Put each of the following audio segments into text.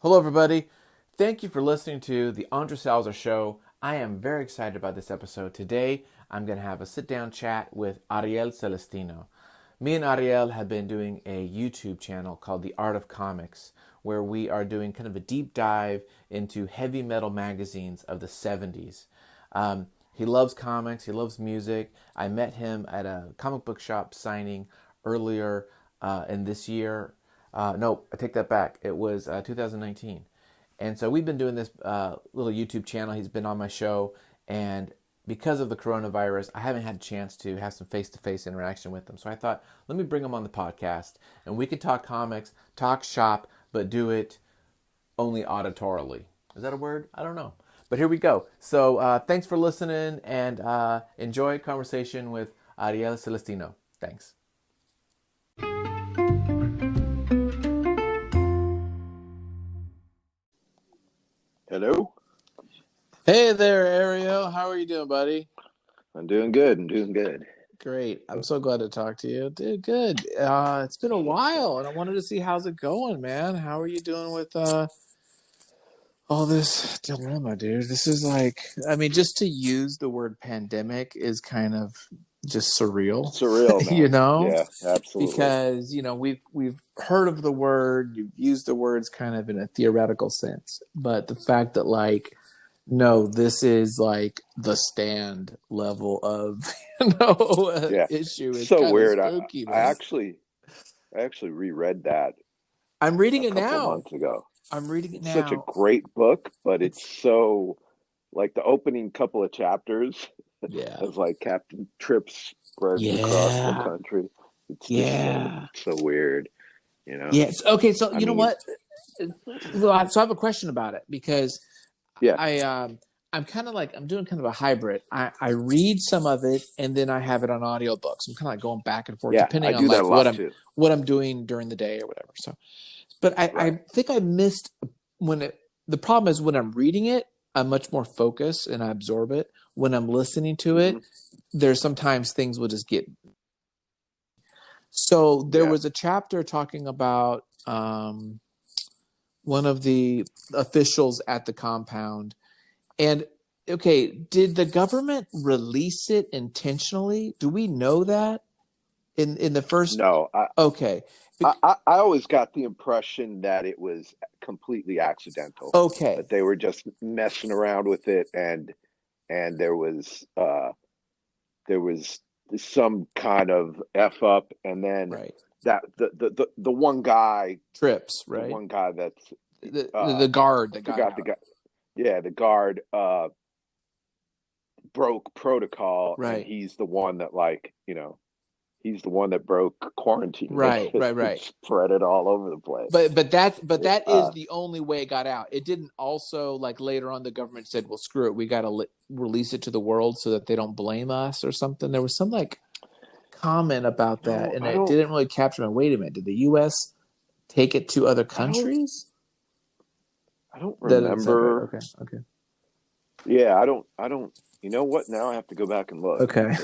Hello, everybody. Thank you for listening to the Andres Salazar Show. I am very excited about this episode. Today, I'm going to have a sit-down chat with Ariel Celestino. Me and Ariel have been doing a YouTube channel called The Art of Comics, where we are doing kind of a deep dive into heavy metal magazines of the 70s. He loves comics. He loves music. I met him at a comic book shop signing earlier in this year. No, I take that back. It was 2019. And so we've been doing this little YouTube channel. He's been on my show. And because of the coronavirus, I haven't had a chance to have some face-to-face interaction with him. So I thought, let me bring him on the podcast. And we could talk comics, talk shop, but do it only auditorily. Is that a word? I don't know. But here we go. So thanks for listening and enjoy conversation with Ariel Celestino. Thanks. Hello. Hey there, Ariel. How are you doing, buddy? I'm doing good. Great. I'm so glad to talk to you. Dude, good. It's been a while, and I wanted to see how's it going, man. How are you doing with all this dilemma, dude? This is like, I mean, just to use the word pandemic is kind of just surreal. Surreal, man. You know? Yeah, absolutely. Because, you know, we've heard of the word, you've used the words kind of in a theoretical sense, but the fact that no, this is like the stand level of issue is so kind weird. of spooky, I actually reread that I'm reading a it couple now. months ago. I'm reading it now. Such a great book, but it's so like the opening couple of chapters. Yeah. It's like Captain Trips spreads across the country. It's so weird, you know. Yes. Okay. So you know what? So I have a question about it because I'm kind of like I'm doing kind of a hybrid. I read some of it and then I have it on audiobooks. I'm kind of like going back and forth depending on like what I'm doing during the day or whatever. So, but I think I missed the problem is when I'm reading it, I'm much more focused and I absorb it. When I'm listening to it, there's sometimes things will just get. So there was a chapter talking about one of the officials at the compound. And, okay, did the government release it intentionally? Do we know that in the first? No. Okay. I always got the impression that it was completely accidental. Okay. That they were just messing around with it and there was some kind of F up and then that the one guy Trips, right? The one guy that's the guard, the guy. Yeah, the guard broke protocol, right? And he's the one that he's the one that broke quarantine, right? Spread it all over the place. But that is the only way it got out. It didn't also like later on the government said, "Well, screw it, we got to release it to the world so that they don't blame us or something." There was some like comment about that, and it didn't really capture me. Wait a minute, did the U.S. take it to other countries? I don't remember. Okay. Yeah, I don't. You know what? Now I have to go back and look. Okay.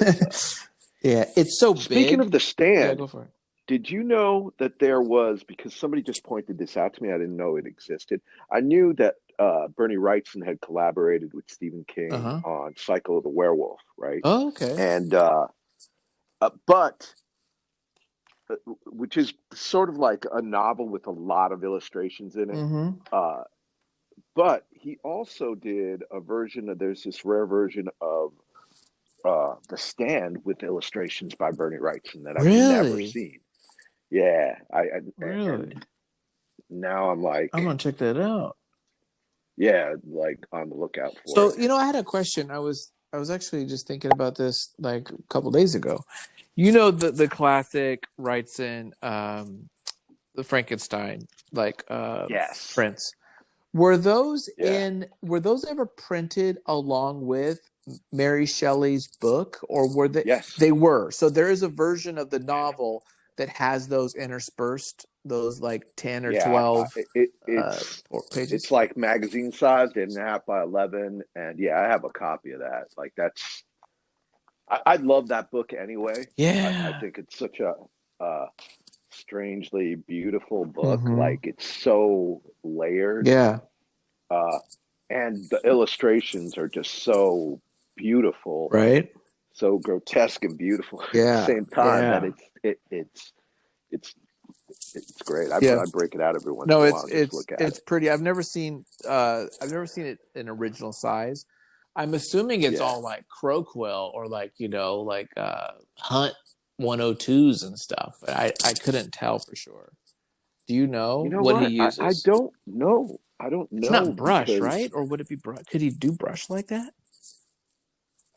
Yeah, it's so big. Speaking of the stand, go for it. Did you know that there was, because somebody just pointed this out to me, I didn't know it existed. I knew that Bernie Wrightson had collaborated with Stephen King on Cycle of the Werewolf, right? Oh, okay. And but which is sort of like a novel with a lot of illustrations in it. But he also did a version of, there's this rare version of The Stand with illustrations by Bernie Wrightson that I've never seen. Yeah, and now I'm like, I'm gonna check that out. Yeah, like on the lookout for it. So you know, I had a question. I was actually just thinking about this like a couple of days ago. You know the classic Wrightson, the Frankenstein, like prints. Were those ever printed along with Mary Shelley's book, or were they? Yes, they were. So there is a version of the novel that has those interspersed, those like 10 or 12 pages. It's like magazine size, 8.5 by 11, and I have a copy of that. Like I love that book anyway. Yeah, I think it's such a strangely beautiful book. Mm-hmm. Like it's so layered. Yeah. Uh, and the illustrations are just so beautiful, Right. so grotesque and beautiful at the Yeah. same time that Yeah. it's it's great. Yeah. I break it out every once No, in a while and just it's look at it's it. pretty. I've never seen it in original size. I'm assuming it's Yeah. all like crow quill or like, like Hunt 102s and stuff. But I couldn't tell for sure. Do you know You know what he what? I uses? don't know. I don't It's know not brush, because right? Or would it be brush? Could he do brush like that?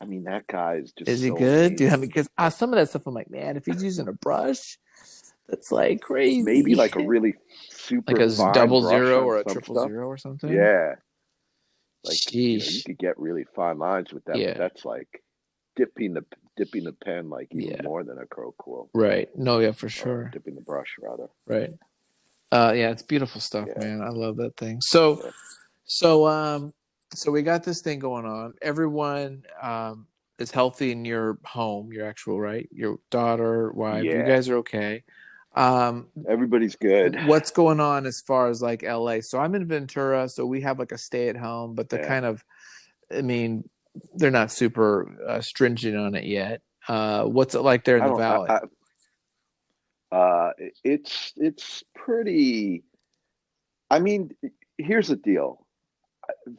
I mean that guy is Is just he so good? Do you have amazing. because some of that stuff I'm like, man, if he's using a brush, that's like Maybe crazy. like a really Like super a fine double brush zero on or a some triple stuff. zero or something. Yeah. Like, you Sheesh. could get really fine lines with that, but Yeah. that's like dipping the dipping the pen like even Yeah. more than a crow quill, Right. No, yeah, for or sure. dipping the brush rather. Right. Yeah, it's beautiful stuff, Yeah, man. I love that thing. So, yeah, so, um, so we got this thing going on. Everyone, is healthy in your home, your actual, right? Your daughter, wife, you yeah. guys are okay. Um, Everybody's good. what's going on as far as like LA? So I'm in Ventura, so we have like a stay at home, but the Yeah. kind of, I mean, they're not super stringent on it yet. What's it like there in I the don't. valley? It's pretty. I mean, here's the deal.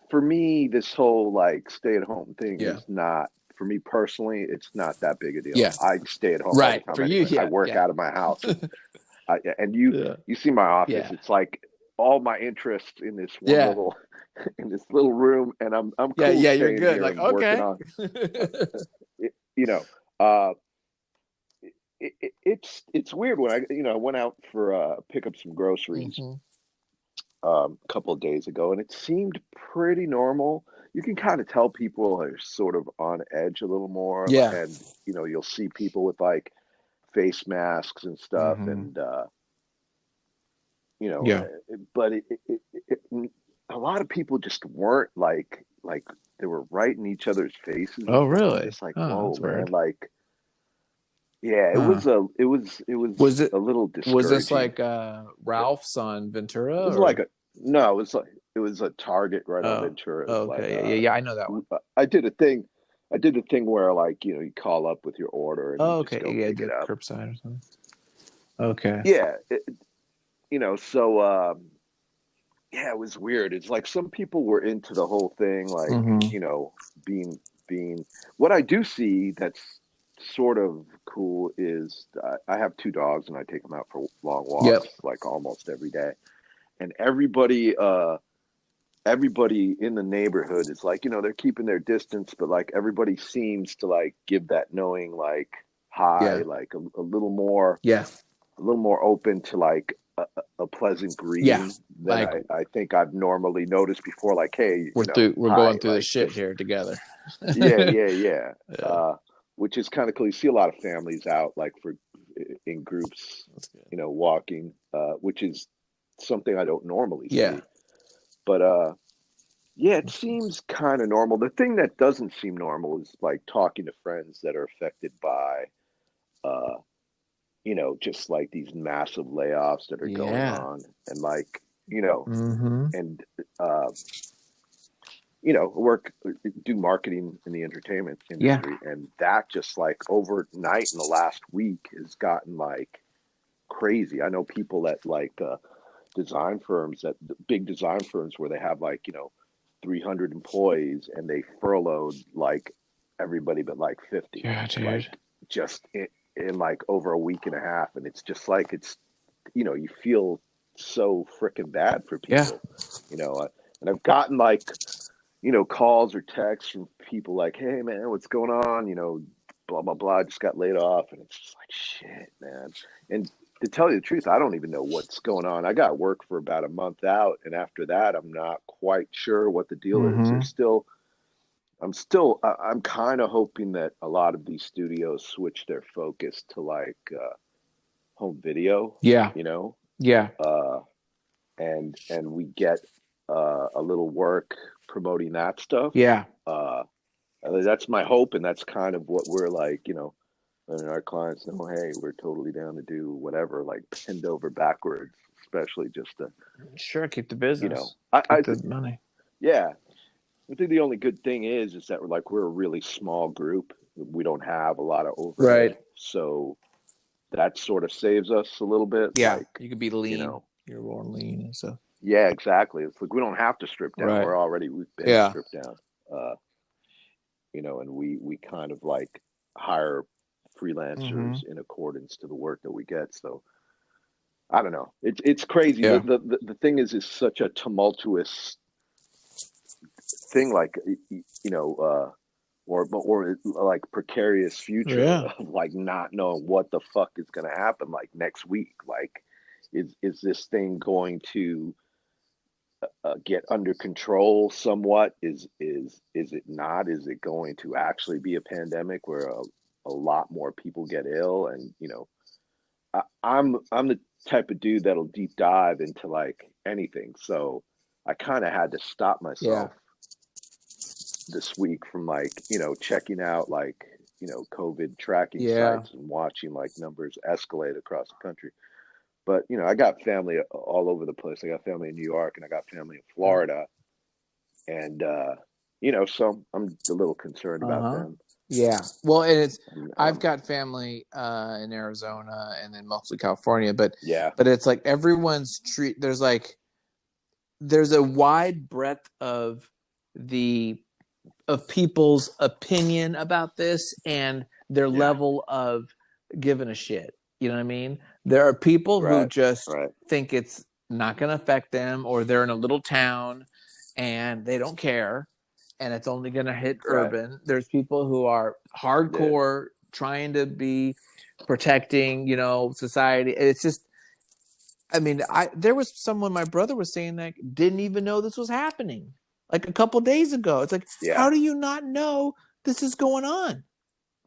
For me, this whole like stay at home thing Yeah. is not, for me personally, it's not that big a deal. Yeah. I stay at home all the Right. time For you, anyway. I yeah. work Yeah. out of my house. And Yeah. you see my office. Yeah. It's like all my interest in this one Yeah. little in this little room, and I'm Yeah. cool Yeah. You're staying good. here Like, and working okay. on it. You know, uh, it's weird when I went out for pick up some groceries hmm a couple of days ago, and it seemed pretty normal. You can kind of tell people are sort of on edge a little more, Yeah. and you'll see people with like face masks and stuff, hmm and you know, Yeah. but a lot of people just weren't like they were right in each other's faces and Oh, stuff. I'm really? just like, Oh, whoa, that's man! weird. Like, yeah, Huh. it was Was it? a little Was this discouraging. like Ralph's on It Ventura was like or? a no, it was a Target right on Oh. Ventura. It was like Okay. Yeah. Yeah. Yeah. I know that one. I did a thing. I did a thing where like you call up with your order and you Oh, just okay. go Yeah. pick it The up. curbside or something. Okay. Yeah, so yeah, it was weird. It's like some people were into the whole thing, like, hmm being what I do see that's sort of cool is I have two dogs and I take them out for long Yep. walks like almost every day. And everybody in the neighborhood is like, they're keeping their distance, but like everybody seems to like give that knowing like hi, Yeah. like Yeah. a little more open to like a pleasant Yeah. greeting than Like I think I've normally noticed before. Like, hey, we're hi, going through the like shit just here together. yeah, yeah, yeah. Yeah. Which is kind of cool. You see a lot of families out like for in groups, That's good. walking, which is something I don't normally Yeah. see. But yeah, it seems kind of normal. The thing that doesn't seem normal is like talking to friends that are affected by uh just like these massive layoffs that are going Yeah. on, and like, hmm and uh, work do marketing in the entertainment Yeah. industry, and that just like overnight in the last week has gotten like crazy. I know people at like design firms, that big design firms, where they have like 300 employees, and they furloughed like everybody but like 50, Yeah, dude. like just in like over a week and a half, and it's just like you feel so freaking bad for Yeah. people, and I've gotten like calls or texts from people like, hey man, what's going on, blah blah blah, I just got laid off, and it's just like, shit, man. And to tell you the truth, I don't even know what's going on. I got work for about a month out, and after that I'm not quite sure what the deal is. hmm I'm kind of hoping that a lot of these studios switch their focus to like home video, Yeah. you know, Yeah. uh, and we get a little work promoting that stuff. Yeah. Uh, that's my hope, and that's kind of what we're like, And our clients know, hey, we're totally down to do whatever, like bend over backwards, especially just to, Sure, keep the you know, business, I keep the money. yeah, I think the only good thing is that we're a really small group. We don't have a lot of overhead, Right. so that sort of saves us a little bit. Yeah, Like, you could be you lean. know, You're more lean and stuff. yeah, exactly. It's like we don't have to strip down. Right. We've been Yeah. stripped down. Uh, and we kind of like hire Mm-hmm. freelancers in accordance to the work that we get. So I don't know. It's crazy. Yeah. The thing is such a tumultuous thing. Like or like precarious future Yeah. of like not knowing what the fuck is going to happen like next week. Like, is this thing going to get under control somewhat? Is it not? Is it going to actually be a pandemic where a lot more people get ill? And I'm the type of dude that'll deep dive into like anything. So I kind of had to stop Yeah. myself this week from like checking out like COVID tracking Yeah. sites and watching like numbers escalate across the country. But I got family all over the place. I got family in New York and I got family in Florida, and so I'm a little concerned about Uh-huh. them. Yeah. Well, and it's I've Um, got family in Arizona and then mostly California, but yeah, it's like everyone's there's a wide breadth the of people's opinion about this and their yeah, level of giving a shit. You know what I mean? There are people who right, just right, think it's not going to affect them, or they're in a little town and they don't care and it's only going to hit right, urban. There's people who are yeah, hardcore trying to be protecting, society. It's just, I mean, there was someone, my brother was saying, that didn't even know this was happening like a couple days ago. It's like, yeah, how do you not know this is going on?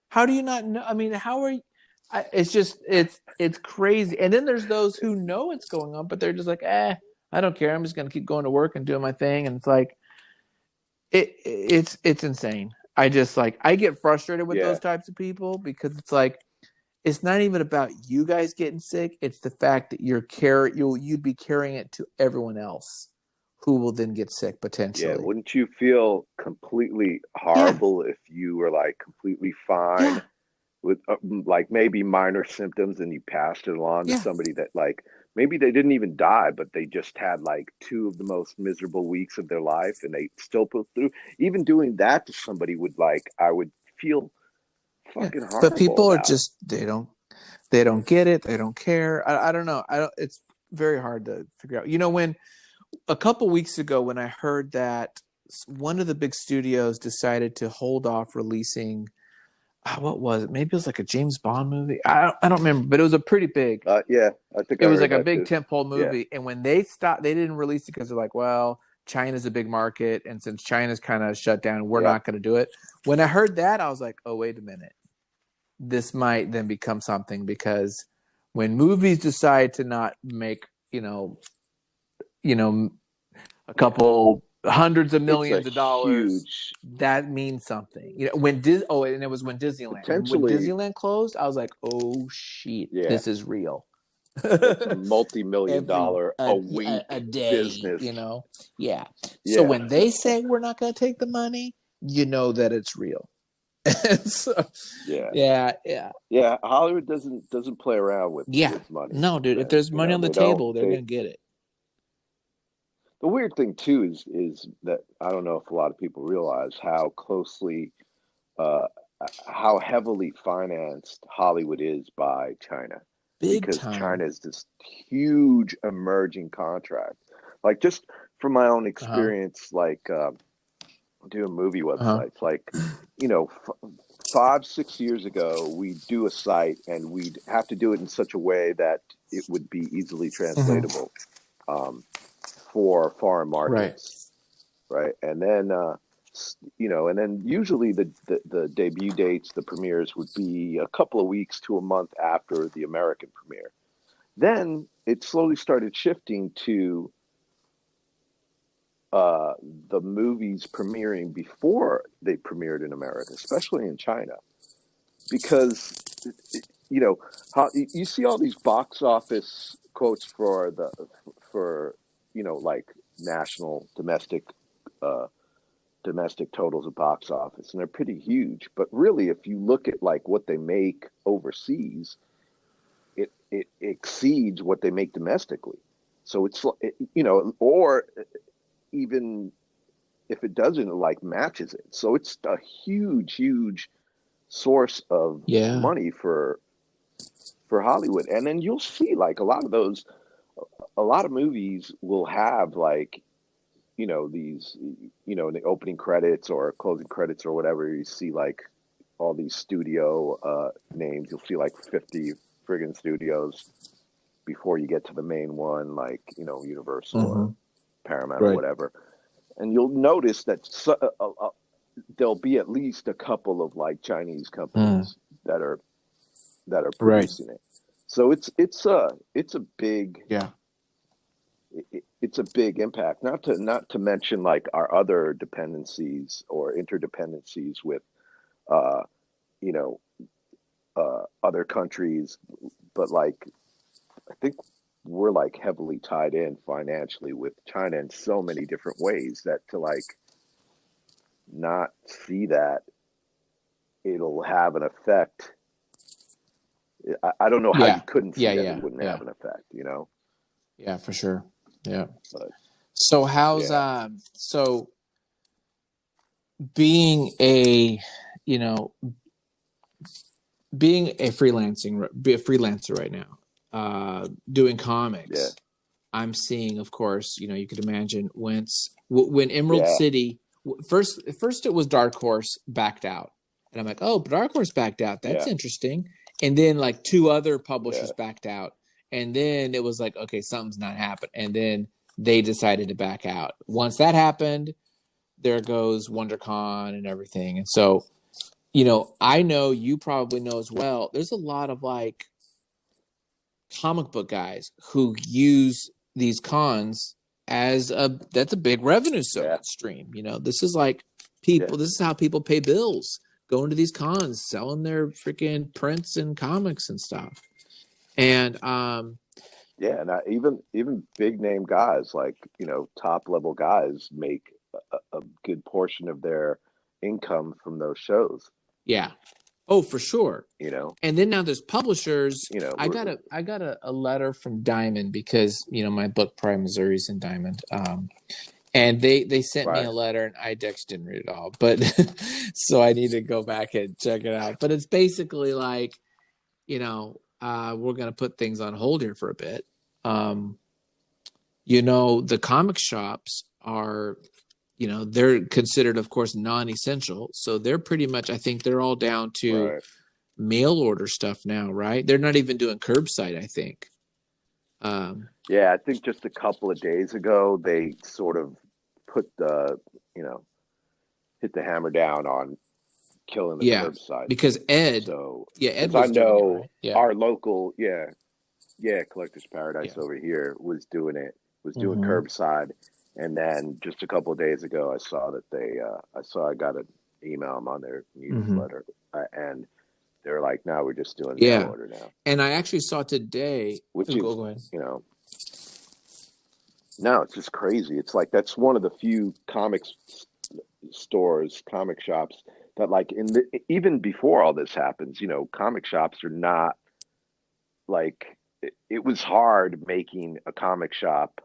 How do you not know? I mean, how are you? It's just it's crazy. And then there's those who know it's going on, but they're just like, I don't care. I'm just gonna keep going to work and doing my thing. And it's like it's insane. I get frustrated with yeah, those types of people because it's like it's not even about you guys getting sick. It's the fact that you'd be carrying it to everyone else who will then get sick yeah. potentially. Wouldn't you feel completely Yeah, horrible if you were like completely fine yeah, with like maybe minor symptoms and you passed it along to yeah. somebody that like maybe they didn't even die but they just had like two of the most miserable weeks of their life and they still put through? Even doing that to somebody would like I would feel Yeah, fucking but horrible people are about. just they don't get it. They don't care. I don't know. I don't. It's very hard to figure out. When a couple weeks ago, when I heard that one of the big studios decided to hold off releasing, what was it? Maybe it was like a James Bond movie. I don't remember, but it was a pretty big. Yeah, I think It I was heard like a that big too. tentpole Yeah, movie, and when they stopped, they didn't release it because they're like, well, China's a big market, and since China's kind of shut down, we're yeah, not going to do it. When I heard that, I was like, oh, wait a minute, this might then become something, because when movies decide to not make you know a yeah. couple hundreds of It's a millions of dollars, huge that means something. And it was when potentially. Disneyland closed, I was like, oh shit, Yeah, this is real. that's a multi-million Every dollar a week a day, business. yeah. So Yeah, when they say we're not going to take the money, you know that it's real. So, yeah. yeah, yeah. Yeah, Hollywood doesn't play around Yeah. with money, No, dude, if man. there's money on the They don't. table, they're going to get it. The weird thing too is that I don't know if a lot of people realize how closely, uh, how heavily financed Hollywood is by China, Big because time. China is this huge emerging contract. Like just from my own Uh-huh. experience, like doing movie Uh-huh. websites, like you know. 5, 6 years ago, we'd do a site and we'd have to do it in such a way that it would be easily Mm-hmm. translatable um, for foreign Right. markets, right? And then, and then usually the debut dates, the premieres would be a couple of weeks to a month after the American premiere. Then it slowly started shifting to uh, the movies premiering before they premiered in America, especially in China, because you know, how you see all these box office quotes for like national uh, domestic totals of box office, and they're pretty huge. But really, if you look at like what they make overseas, it exceeds what they make domestically. So it's or even if it doesn't, it like matches it. So it's a huge source of Yeah. money for Hollywood. And then you'll see like a lot of movies will have like, these, in the opening credits or closing credits or whatever, you see like all these studio names. You'll see like 50 friggin' studios before you get to the main one, like, Universal or Paramount or Right. whatever. And you'll notice that there'll be at least a couple of like Chinese companies that are Right. producing it. So it's a big Yeah. it's a big impact. Not to mention like our other dependencies or interdependencies with uh you know other countries, but like I think we're like heavily tied in financially with China in so many different ways that to like not see that it'll have an effect. I don't know how you Yeah. couldn't see Yeah. that it Yeah. wouldn't Yeah. have an effect, Yeah, for sure. Yeah. But So how's yeah, so being a you know being a freelancer right now, doing yeah, comics. I'm seeing, of course, you could imagine when Emerald yeah, City first it was Dark Horse backed out, and I'm like, oh, Dark Horse backed out. That's yeah, interesting. And then like two other yeah, publishers backed out, and then it was like, okay, something's not happened, and then they decided to back out. Once that happened, there goes WonderCon and everything, and so I know you probably know as well. There's a lot of like comic book guys who use these cons that's a big revenue yeah, stream. This is like yeah, this is how people pay bills, going to these cons, selling their freaking prints and comics and stuff. And yeah. And even big name guys like top level guys make a good portion of their income from those shows. yeah, oh, for sure. You know, And then now there's publishers. you know, I got a letter from Diamond because my book Prime Missouri's in Diamond. And they sent me right? a letter, and I just didn't read it all, but so I need to go back and check it out. But it's basically like, we're gonna put things on hold here for a bit. The comic shops are, they're considered, of course, non-essential, so they're pretty much. I think they're all down to Right. mail order stuff now, right? They're not even doing curbside, I think. Yeah, I think just a couple of days ago they sort of put you know, hit the hammer down on killing the Yeah, curbside because thing. Ed, So, yeah, Ed because I was doing it, know right? Yeah. our local, Collector's Paradise Yeah. over here was doing Mm-hmm. curbside, and then just a couple of days ago, I saw that I got an email. I'm on their Mm-hmm. newsletter, and they're like, "No, we're just doing mail Yeah. order now," And I actually saw today. which is, Go ahead. no, it's just crazy. It's like that's one of the few stores, comic shops that like even before all this happens, comic shops are not like it was hard making a comic shop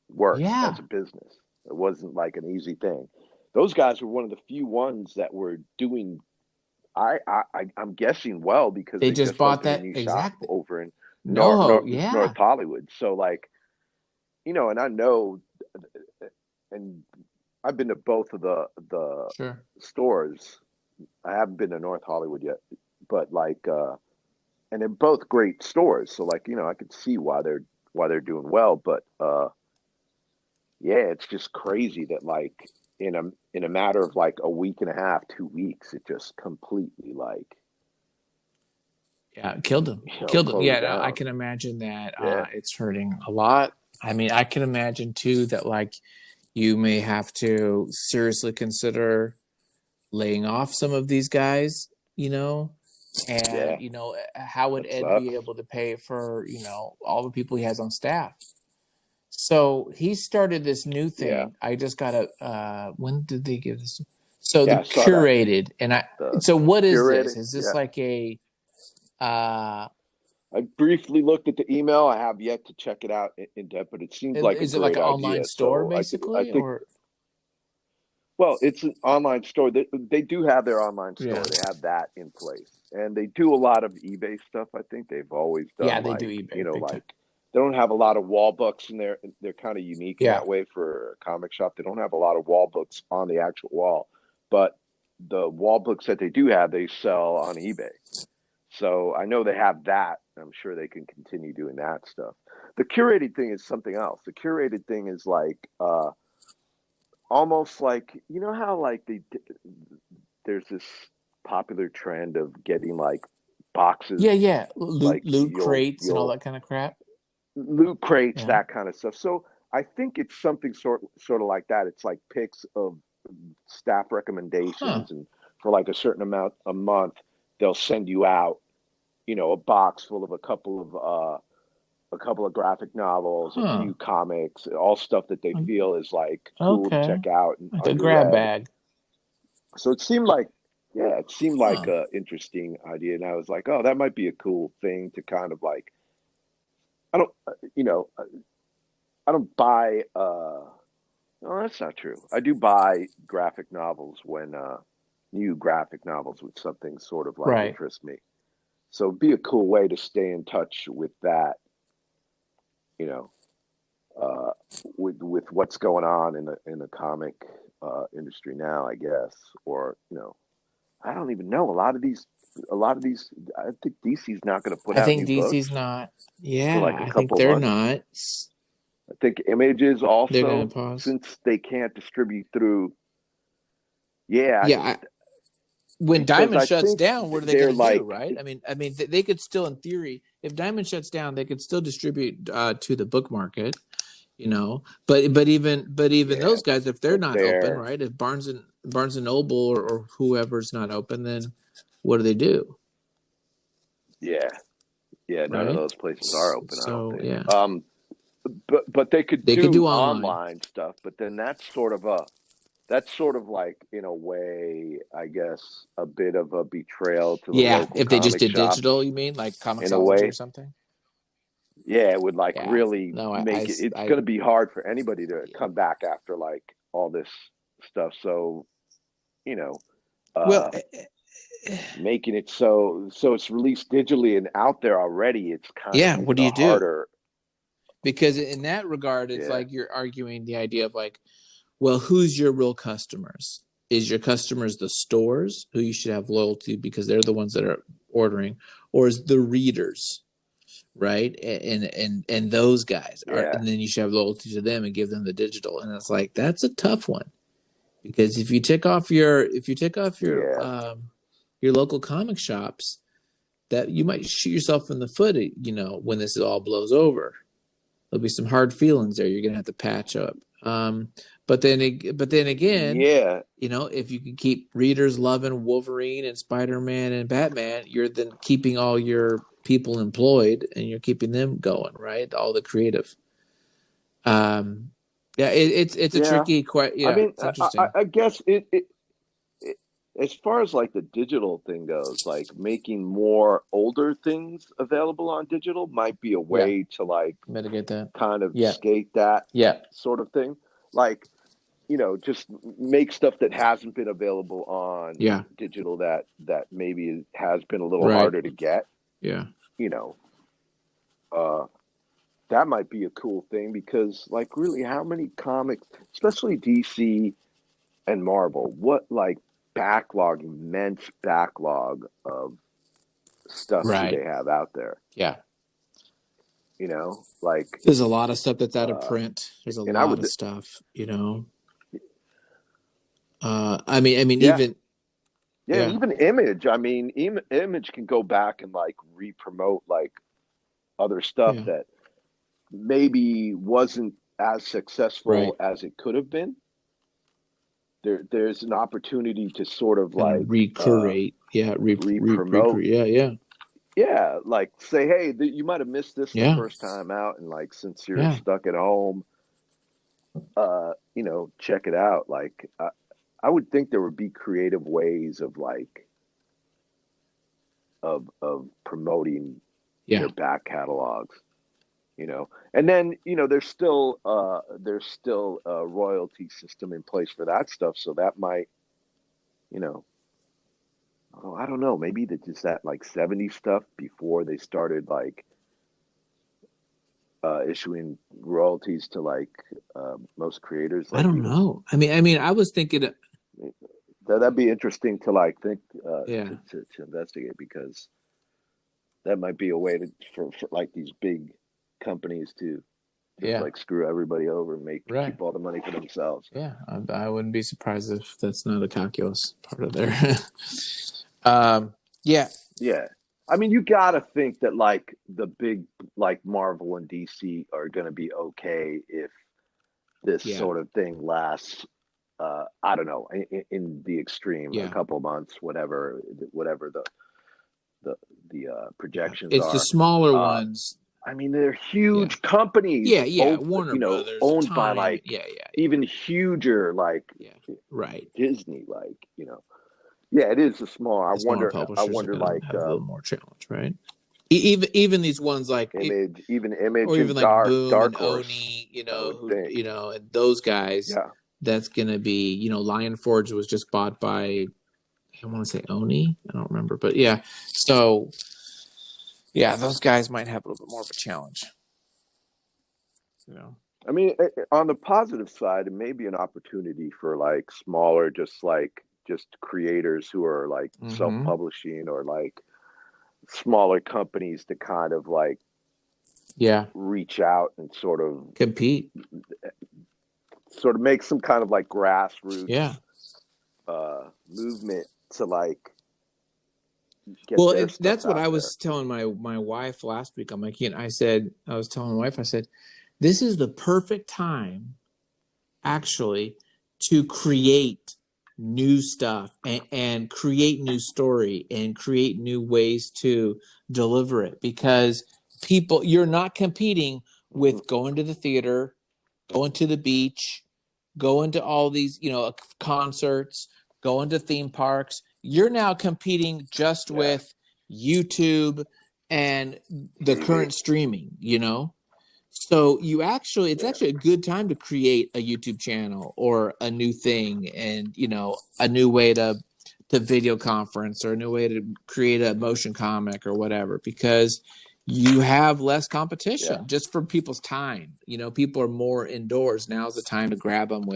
work Yeah. as a business. It wasn't like an easy thing. Those guys were one of the few ones that were doing. I'm guessing well because They they just just bought opened a that. new shop Exactly. over in NoHo. Yeah. North Hollywood. So like, and I know, and I've been to both of the Sure. stores. I haven't been to North Hollywood yet, but like, and they're both great stores. So like, I could see why they're doing well. But yeah, it's just crazy that like in a matter of like a week and a half, 2 weeks, it just completely like Yeah. Killed them. Killed them. closed Yeah. No, I down. can imagine that Yeah, it's hurting a lot. I mean, I can imagine too that like you may have to seriously consider laying off some of these guys. And, Yeah, you know, how would that Ed be sucks. able to pay for, you know, all the people he has on staff? So he started this new Yeah, thing. I just got when did they give this? So the yeah, I saw that. curated, and The so what is this? curated. Is this Yeah, like a, uh, I briefly looked at the email. I have yet to check it out in depth, but it seems like a is it like great an online idea. store So I basically, think or well, it's an online store. They do have their online yeah, store. They have that in place, and they do a lot of eBay stuff. I think they've always yeah, done they do like eBay big time. like they don't have a lot of wall books in there. They're kind of unique in Yeah, that way for a comic shop. They don't have a lot of wall books on the actual wall, but the wall books that they do have, they sell on eBay. So I know they have that. I'm sure they can continue doing that stuff. The curated thing is something else. The curated thing is like almost like how like there's this popular trend of getting like boxes, yeah, like loot crates and all you'll that kind of crap. loot crates, Yeah, that kind of stuff. So I think it's something sort of like that. It's like picks of staff huh, recommendations, and for like a certain amount a month, they'll send you out, a box full of a couple of graphic novels, a huh, few comics, all stuff that they feel is like cool to okay, check out and like a grab underread. bag. So it seemed like, yeah, it seemed like Huh. a interesting idea, and I was like, oh, that might be a cool thing to kind of like. I don't, I don't buy. No, that's not true. I do buy graphic novels when new graphic novels with something sort of like Right. interests me. So it'd be a cool way to stay in touch with that, you know, uh, with what's going on in the comic industry now, I guess, or I don't even know. A lot of these, I think DC's not going to put I out think new DC's books not. for Yeah, like a I think couple of they're months. not. I think Images They're gonna also, pause. since they can't distribute through. Yeah, Yeah, when because Diamond I shuts think down, what are they they're going to do, like, right? They could still, in theory, if Diamond shuts down, they could still distribute to the book market, you know. But even yeah, those guys, if they're but not open, they're, right? If Barnes and Noble or whoever's not open, then what do they do, yeah, yeah, none of right? those places are open, I don't So think. yeah, But they could they could do do online. online stuff, but then that's sort of like, in a way, I guess, a bit of a betrayal to the Yeah, local if they just comic did shops digital, you mean like in a Comixology or way. something? Yeah, it would like Yeah, really no, make it, it's I going to be hard for anybody to come back after like all this stuff. So, you know, well, uh, making it so it's released digitally and out there already, it's kind of yeah. What even do a you do? harder. Because in that regard, it's Yeah, like you're arguing the idea of like, well, who's your real customers? Is your customers the stores who you should have loyalty because they're the ones that are ordering, or is the readers, right? And those guys are, yeah, and then you should have loyalty to them and give them the digital. And it's like that's a tough one because if you take off yeah, your local comic shops, that you might shoot yourself in the foot, when this all blows over. There'll be some hard feelings there. You're gonna have to patch up. But then again, yeah, if you can keep readers loving Wolverine and Spider-Man and Batman, you're then keeping all your people employed and you're keeping them going, right? All the creative. Um, yeah, it's a yeah. tricky. I Yeah, mean, it's interesting. I guess it, as far as like the digital thing goes, like making more older things available on digital might be a Yeah, way to like mitigate that. kind of Yeah, skate that yeah, sort of thing. Like, just make stuff that hasn't been available on yeah. digital that maybe has been a little Right. harder to get, Yeah, you know. Uh that might be a cool thing because like really how many comics, especially DC and Marvel, what like immense backlog of stuff do right. they have out there? Yeah. Like There's a lot of stuff that's out of uh print. There's a and I lot of would, stuff. I mean, yeah. even Yeah, and yeah, even Image. I mean, Image can go back and like re-promote like other stuff yeah, that maybe wasn't as right. successful as it could have been. there's an opportunity to sort of kind like of recreate, re-promote. Yeah, like say, hey, you might have missed this the first time out, and like since you're stuck at home, check it out. Like I would think there would be creative ways of like of promoting their back catalogs, and then there's still a royalty system in place for that stuff, so that might, I don't know, maybe just that like 70s stuff before they started like issuing royalties to like most creators. Like, I don't know. I mean, I was thinking that'd be interesting to like think to investigate, because that might be a way for like these big companies to like screw everybody over and keep all the money for themselves. Yeah, I wouldn't be surprised if that's not a calculus part of their. Yeah. I mean, you gotta think that like the big like Marvel and DC are gonna be okay if this sort of thing lasts. I don't know, in the extreme, a couple months, whatever the projections it's are. The smaller ones. I mean, they're huge companies. Warner Brothers, owned Time, by like even huger, like Disney, like it is a small. I wonder like have a little more challenge, right? Even these ones like Image, or even like Boom Dark and Horse, Oni, and those guys. Yeah. That's gonna be, Lion Forge was just bought by, I want to say Oni, I don't remember, but so those guys might have a little bit more of a challenge. I mean, on the positive side, it may be an opportunity for like smaller, just creators who are like self-publishing, or like smaller companies to kind of like reach out and sort of compete, sort of make some kind of like grassroots movement to like get that's what I was there. telling my wife last week. I'm like, I was telling my wife, I said, this is the perfect time actually to create new stuff and create new story and create new ways to deliver it, because you're not competing with going to the theater, going to the beach, going to all these, concerts, going to theme parks. You're now competing just with YouTube and the current streaming, So it's actually a good time to create a YouTube channel or a new thing, and, a new way to video conference, or a new way to create a motion comic or whatever, because you have less competition just for people's time. People are more indoors. Now's the time to grab them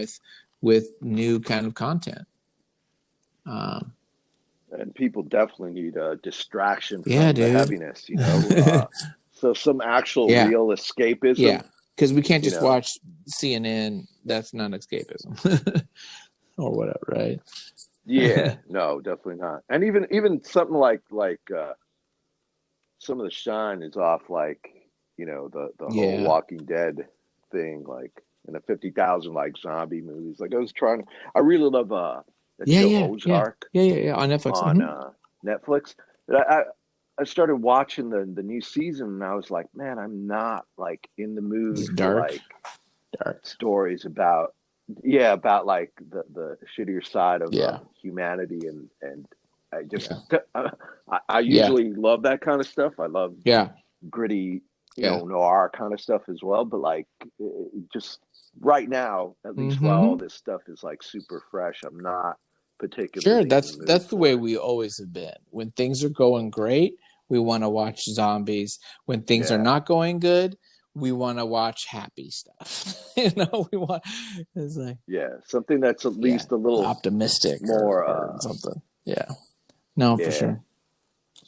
with new kind of content. And people definitely need a distraction from the heaviness, so some actual real escapism. Yeah, because we can't just watch CNN. That's not escapism. Or whatever, right? Yeah, no, definitely not. And even something like some of the shine is off, like the whole Walking Dead thing, like in the 50,000 like zombie movies. Like I really love that show Ozark. On Netflix. Netflix. But I started watching the new season, and I was like, man, I'm not like in the mood for like dark stories about like the shittier side of humanity, and I just I usually love that kind of stuff. I love gritty, noir kind of stuff as well. But like, just right now, at least while all this stuff is like super fresh, I'm not particularly. Sure, that's the way we always have been. When things are going great, we want to watch zombies. When things are not going good, we want to watch happy stuff. We want it's like something that's at least a little optimistic, more or something. No, for sure.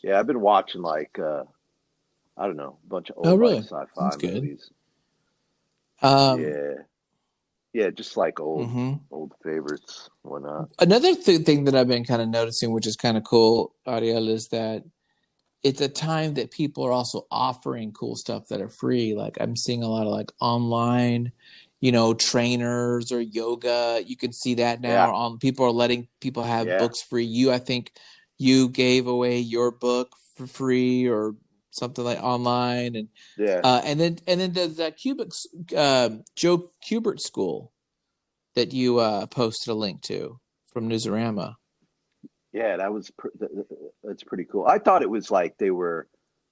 Yeah, I've been watching like I don't know, a bunch of old like sci-fi movies. Just like old favorites, whatnot. Another thing that I've been kind of noticing, which is kind of cool, Ariel, is that it's a time that people are also offering cool stuff that are free. Like I'm seeing a lot of like online trainers or yoga. You can see that Yeah. now. People are letting people have Yeah. books free. I think you gave away your book for free or something like online, Yeah. and then there's that Joe Kubert school that you posted a link to from Newsarama. Yeah, that's pretty cool. I thought it was like they were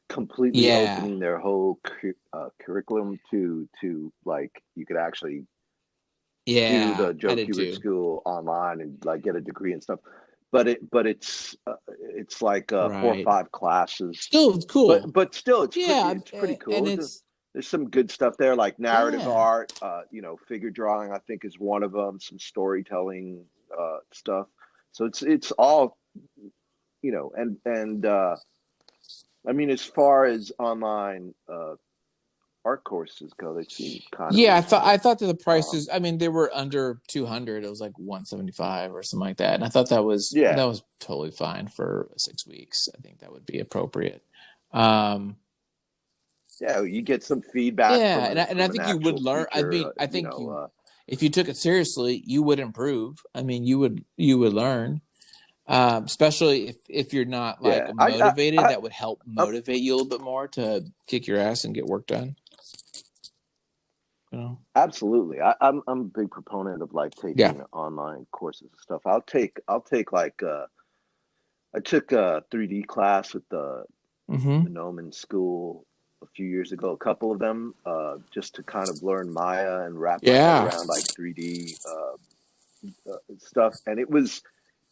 completely Yeah, opening their whole curriculum to like you could actually do yeah, the I Joe did Kubert too. school online and like get a degree and stuff. But it's like 4 or 5 classes. Still, it's cool. But still Yeah, it's pretty and cool. it's There's some good stuff there, like narrative yeah, art. Figure drawing I think is one of them. Some storytelling stuff. So it's all and I mean, as far as online art courses go, they seem kind of yeah. I reasonable. thought that the prices. Um, I mean, they were under 200. It was like 175 or something like that, and I thought that yeah, was totally fine for 6 weeks. I think that would be appropriate. Um, yeah, you get some feedback yeah, and I from an think you would actual learn. I teacher. mean, I think if you took it seriously, you would improve. I mean, you would learn. Especially if you're not like Yeah, motivated, I, that would help I motivate you a little bit more to kick your ass and get work done. You know? absolutely. I'm a big proponent of like Yeah. taking online courses and stuff. I'll take like I took a 3D class with the Mm-hmm. Monoman School a few years ago, a couple of them, just to kind of learn Maya and wrap my head Yeah. around like 3D stuff. And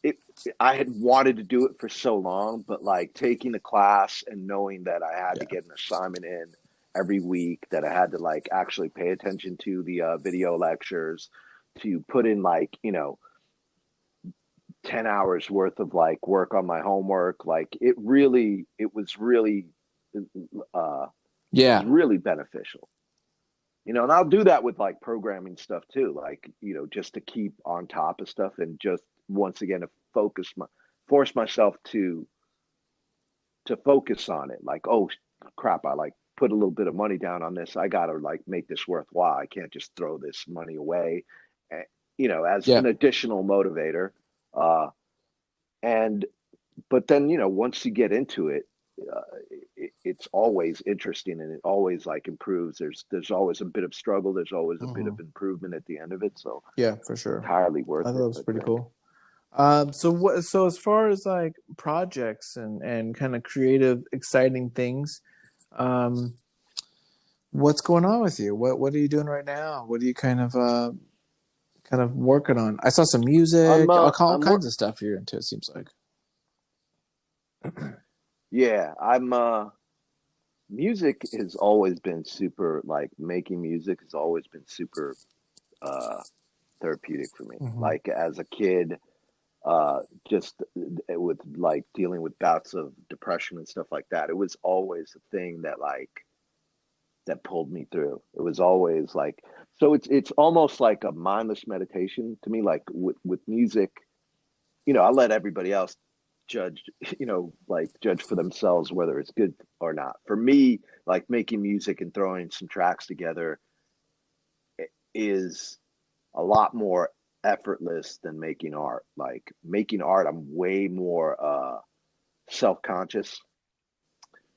it, I had wanted to do it for so long, but like taking the class and knowing that I had to Yeah. get an assignment in every week, that I had to like actually pay attention to the video lectures, to put in like, 10 hours worth of like work on my homework. Like uh, it was Yeah. really beneficial. And I'll do that with like programming stuff too, like, just to keep on top of stuff and just once again to force myself to focus on it. Like, oh crap, I like put a little bit of money down on this. I gotta like make this worthwhile. I can't just throw this money away, eh, as Yeah. an additional motivator. Uh, and but then once you get into it, uh, it's always interesting and it always like improves. There's always a bit of struggle. There's always a bit Mm-hmm. of improvement at the end of it. So Yeah, for sure. entirely I worth thought it it, was I pretty think. cool. So as far as like projects and kind of creative, exciting things, um, what's going on with you? What are you doing right now? What are you kind of working on? I saw some I'm music, all I'm work kinds of stuff you're into. It seems like. Yeah, I'm music has always been super, like making music has always been super uh therapeutic for me. Mm-hmm. Like as a kid, uh just with like dealing with bouts of depression and stuff like that, it was always a thing that pulled me through. It was always like, so it's almost like a mindless meditation to me. Like with music, I let everybody else judge, like judge for themselves whether it's good or not. For me, like making music and throwing some tracks together is a lot more effortless than making art. Like making art, I'm way more self-conscious.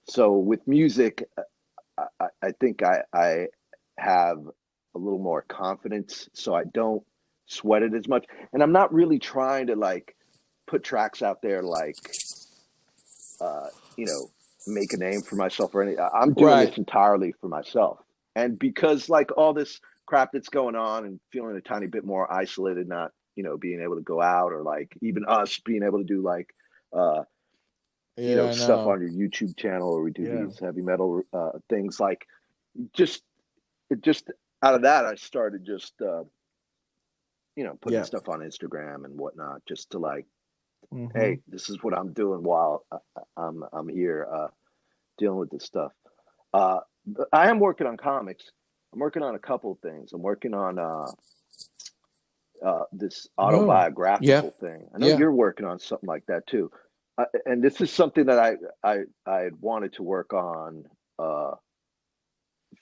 So with music, I think I have a little more confidence, so I don't sweat it as much. And I'm not really trying to like put tracks out there like uh, you know, make a name for myself or anything. I'm doing Right. this entirely for myself. And because like all this crap that's going on and feeling a tiny bit more isolated, not, being able to go out or like even us being able to do like uh Yeah, I stuff know. on your YouTube channel where we do Yeah. these heavy metal things, like just just out of that I started just putting Yeah. stuff on Instagram and whatnot, just to like, Mm-hmm. hey, this is what I'm doing while I'm here dealing with this stuff. But I am working on comics. I'm working on a couple of things. I'm working on this Oh. Yeah. autobiographical thing. I know Yeah. you're working on something like that too. And this is something that I had wanted to work on uh,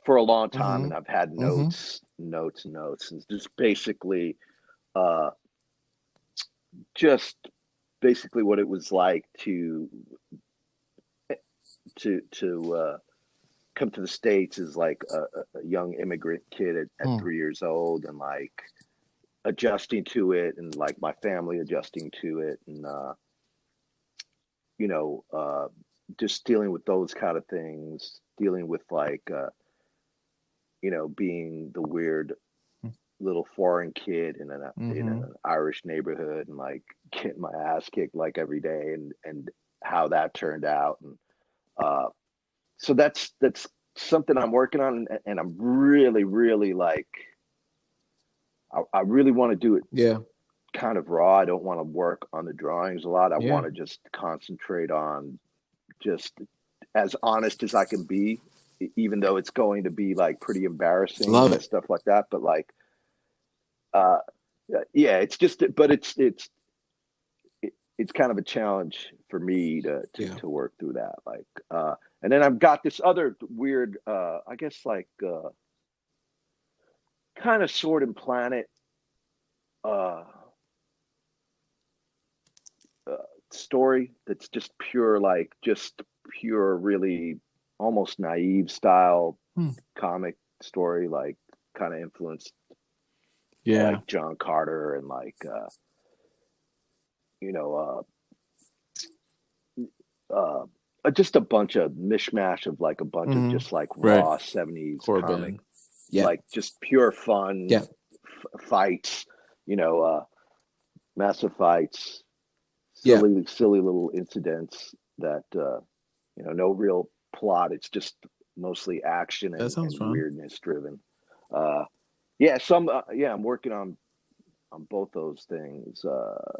for a long time, Mm-hmm. and I've had Mm-hmm. notes. notes, and just basically, uh, just basically what it was like to come to the States as like a young immigrant kid at 3 years old, and like adjusting to it, and like my family adjusting to it, and you know, just dealing with those kind of things, dealing with like being the weird little foreign kid in an Irish neighborhood, and like getting my ass kicked like every day, and how that turned out, and so that's something I'm working on, and I'm really, really like I really want to do it kind of raw. I don't want to work on the drawings a lot. I want to just concentrate on just as honest as I can be, even though it's going to be like pretty embarrassing and stuff like that. But like, yeah, it's just, but it's kind of a challenge for me to work through that. Like, and then I've got this other weird, I guess like, kind of sword and planet, uh, story that's just pure, like just pure, really almost naive style comic story, like kind of influenced like John Carter, and like you know just a bunch of mishmash of like a bunch of just like raw 70s comic, like just pure fun fights, massive fights, silly little incidents that no real plot. It's just mostly action and weirdness driven. I'm working on both those things.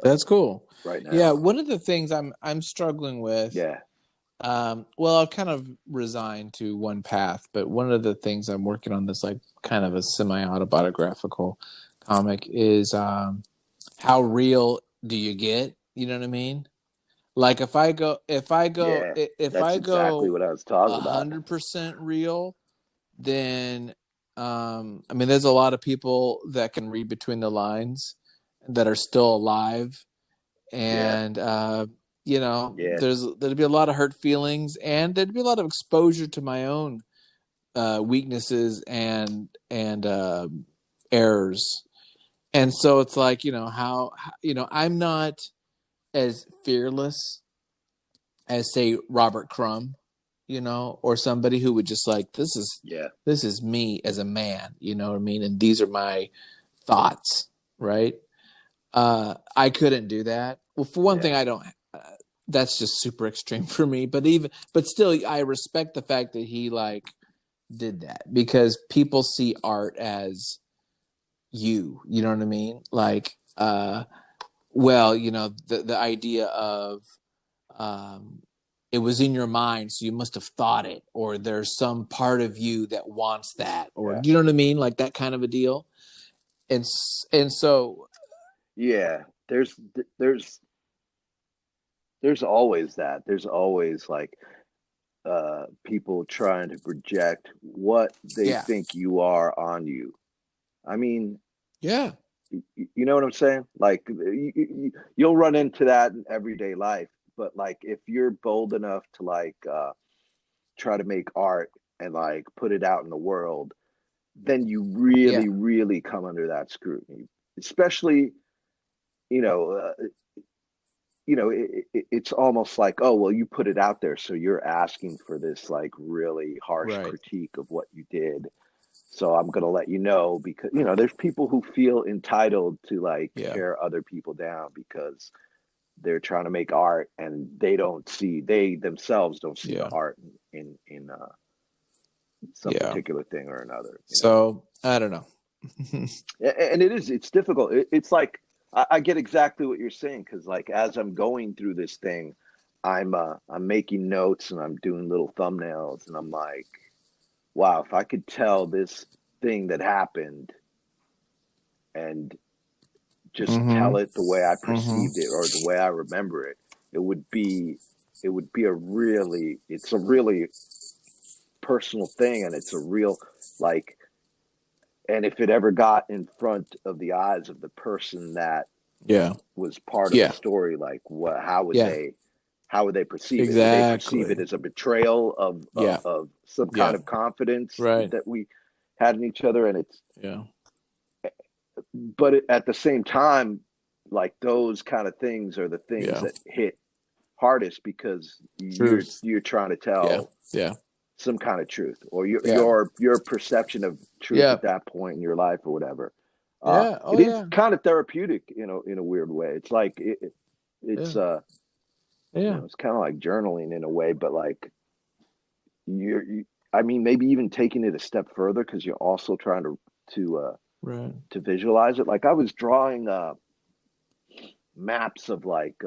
That's cool. Right now. Yeah, one of the things I'm struggling with. Yeah. Well, I've kind of resigned to one path, but one of the things I'm working on that's like kind of a semi-autobiographical comic is how real do you get? You know what I mean? Like if I go Exactly what I was talking about. 100% real, then I mean, there's a lot of people that can read between the lines that are still alive, and there'd be a lot of hurt feelings, and there'd be a lot of exposure to my own weaknesses and errors, and so it's like how I'm not as fearless as say Robert Crumb, or somebody who would just like, this is me as a man, you know what I mean? And these are my thoughts, right? I couldn't do that. Well, for one thing, I don't, that's just super extreme for me, but still, I respect the fact that he like did that, because people see art as you know what I mean? Like, the idea of, it was in your mind, so you must have thought it, or there's some part of you that wants that, or you know what I mean, like that kind of a deal. And so there's always that. There's always like people trying to project what they think you are on you. I mean, you know what I'm saying? Like you'll run into that in everyday life. But like, if you're bold enough to like try to make art and like put it out in the world, then you really, really come under that scrutiny. Especially, it's almost like, oh, well, you put it out there, so you're asking for this like really harsh critique of what you did. So I'm going to let you know, because there's people who feel entitled to like tear other people down because they're trying to make art, and they themselves don't see the art in some particular thing or another. So I don't know. And it's difficult. It's like, I get exactly what you're saying, because like as I'm going through this thing, I'm making notes, and I'm doing little thumbnails, and I'm like, wow, if I could tell this thing that happened and just tell it the way I perceived it, or the way I remember it, it's a really personal thing, and it's a real, like, And if it ever got in front of the eyes of the person that Yeah. was part of the Yeah. story, like Yeah. how would they perceive it? Would they perceive Exactly. it as a betrayal Yeah. of some Yeah. kind of confidence Right. that we had in each other? And Yeah. at the same time, like those kind of things are the things Yeah. that hit hardest because Truth. you're trying to Yeah. tell Yeah. some kind of truth, or Yeah. your perception of truth Yeah. at that point in your life or whatever. Yeah. Oh It is yeah. kind of therapeutic, in a weird way. It's like Yeah. it's Yeah. it's kind of like journaling in a way, but like I mean, maybe even taking it a step further because you're also trying Right. to visualize it. Like I was drawing maps of like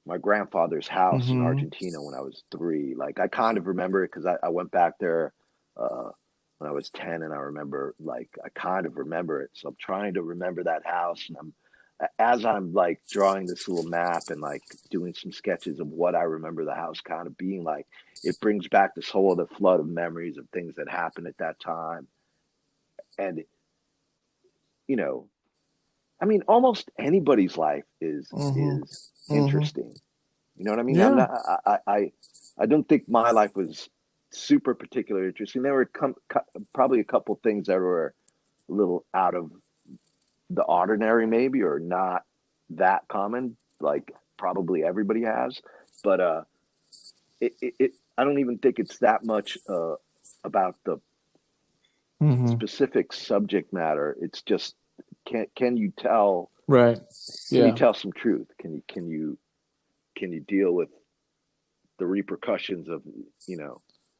my grandfather's house in Mm-hmm. Argentina when I was 3. Like I kind of remember it because I went back there uh, when I was 10, and I remember, like, I kind of remember it. So I'm trying to remember that house, and as I'm like drawing this little map and like doing some sketches of what I remember the house kind of being like, it brings back this whole other flood of memories of things that happened at that time. And you know, I mean, almost anybody's life Mm-hmm. is Mm-hmm. interesting. You know what I mean? I'm Yeah. not. I don't think my life was super particularly interesting. There were probably a couple things that were a little out of the ordinary, maybe, or not that common, like probably everybody has. But I don't even think it's that much about the Mm-hmm. specific subject matter. It's just can you tell Right. can you Yeah. tell some truth? Can you deal with the repercussions of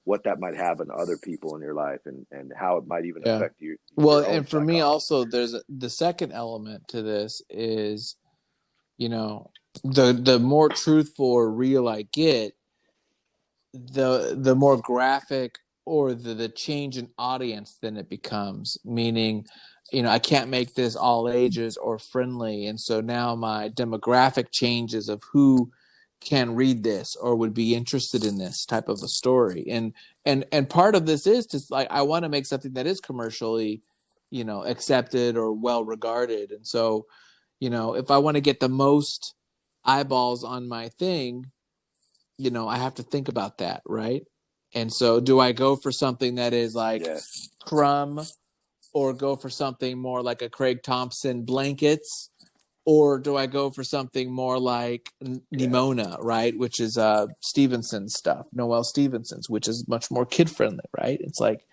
what that might have on other people in your life, and how it might even Yeah. affect Well, your own and for me psychology. also, the second element to this is, the more truthful or real I get, the more graphic or the change in audience then it becomes. Meaning, I can't make this all ages or friendly, and so now my demographic changes of who can read this or would be interested in this type of a story. And part of this is just like, I want to make something that is commercially, accepted or well regarded. And so, if I want to get the most eyeballs on my thing, I have to think about that, right? And so, do I go for something that is like Yeah, Crumb, or go for something more like a Craig Thompson Blankets, or do I go for something more like yeah, Nimona, right? Which is Stevenson's stuff, Noel Stevenson's, which is much more kid friendly, right? It's like,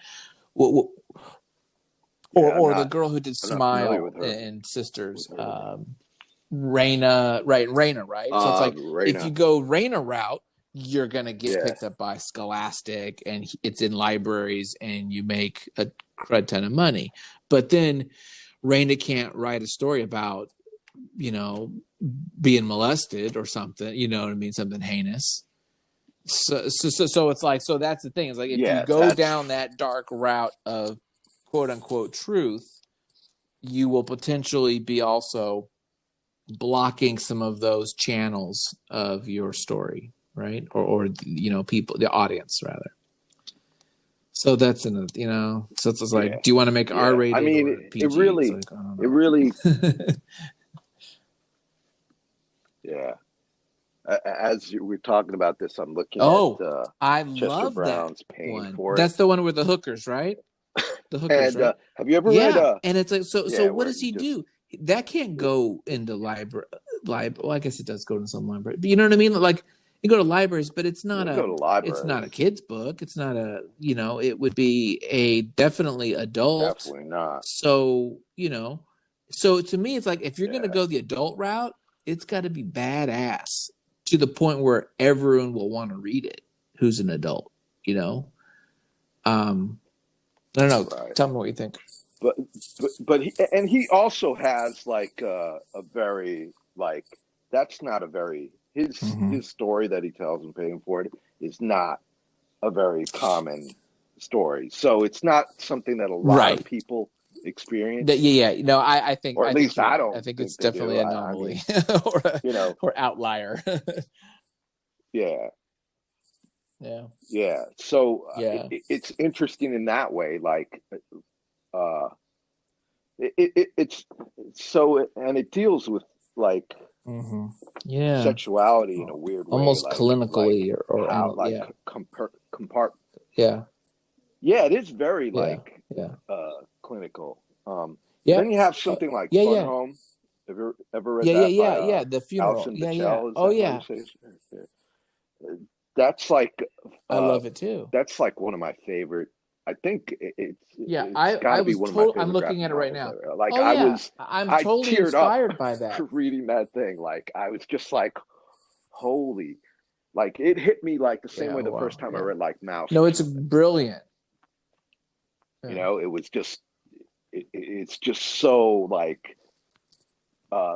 or yeah. the girl who did I'm not familiar Smile and Sisters, with her. Raina, right? Raina, right? So it's like, if you Reina. go Raina route, you're gonna get Yeah, picked up by Scholastic, and it's in libraries, and you make a crud ton of money. But then Raina can't write a story about, being molested or something. You know what I mean? Something heinous. So it's like, so that's the thing. It's like, if you yeah. go down that dark route of quote unquote truth, you will potentially be also blocking some of those channels of your story, right? Or people, the audience rather. So that's so it's Yeah, like, do you want to make yeah. I R-rated mean, or PG? It's like, I it don't really, know. yeah. As we're talking about this, I'm looking at Oh, I Chester love that Brown's Paying one. for It. That's the one with the hookers, right? The hookers, And right? have you ever read? Yeah, and it's like, so Yeah, what where does he he just do? That can't go into library. Well, I guess it does go to some library, but you know what I mean. Like, you go to libraries, but it's you not can go a to it's not a libraries. kid's book. It's not a it would be a definitely adult. Definitely not. So so to me, it's like, if you're gonna Yeah, go the adult route, it's got to be badass to the point where everyone will want to read it who's an adult. You know, um, I don't know. right. Tell me what you think. But he also has like a very like that's not a very Mm-hmm. his story that he tells in Paying for It is not a very common story. So it's not something that a lot of Right. people experience, Yeah. No, or I at think least you're I right. I don't think it's think they definitely do. an I mean, anomaly or you know, or outlier. yeah, Yeah. yeah. So Yeah. it's interesting in that way. Like it's so, and it deals with like Yeah, sexuality in a weird way, almost clinically or how like yeah, compart. yeah, Yeah, it is very yeah, like yeah, clinical. yeah, Then you have something like yeah, Fun yeah, Home. Have you ever read yeah, yeah, that yeah, by yeah. The funeral. Alison Yeah, yeah. Bechtel? Is Oh that how you yeah, say it? Yeah. That's like I uh, love it too. that's like one of my favorite. I think Yeah, it's got I to be was one of my told. I'm favorite looking graphic at it right novels now. ever. Like Oh yeah, I'm I totally teared up inspired by that. reading that thing. Like I was just like, holy, like it hit me like the same Yeah, way the first wow, time I yeah. read like Mouse No, or it's something. brilliant. Yeah, It was just it's just so like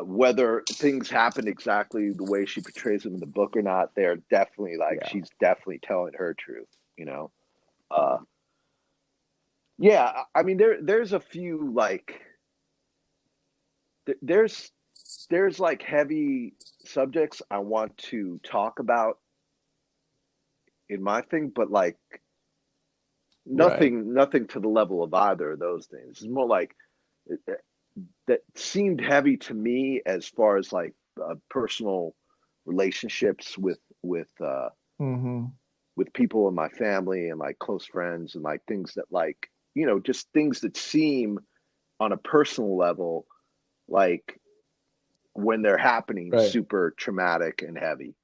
whether things happen exactly the way she portrays them in the book or not, they're definitely like yeah, she's definitely telling her truth. You know, uh, yeah. I mean, there's a few like there's like heavy subjects I want to talk about in my thing, but like right, nothing to the level of either of those things. It's more like that seemed heavy to me as far as like personal relationships mm-hmm. with people in my family and like close friends and like things that like just things that seem on a personal level like when they're happening Right, super traumatic and heavy.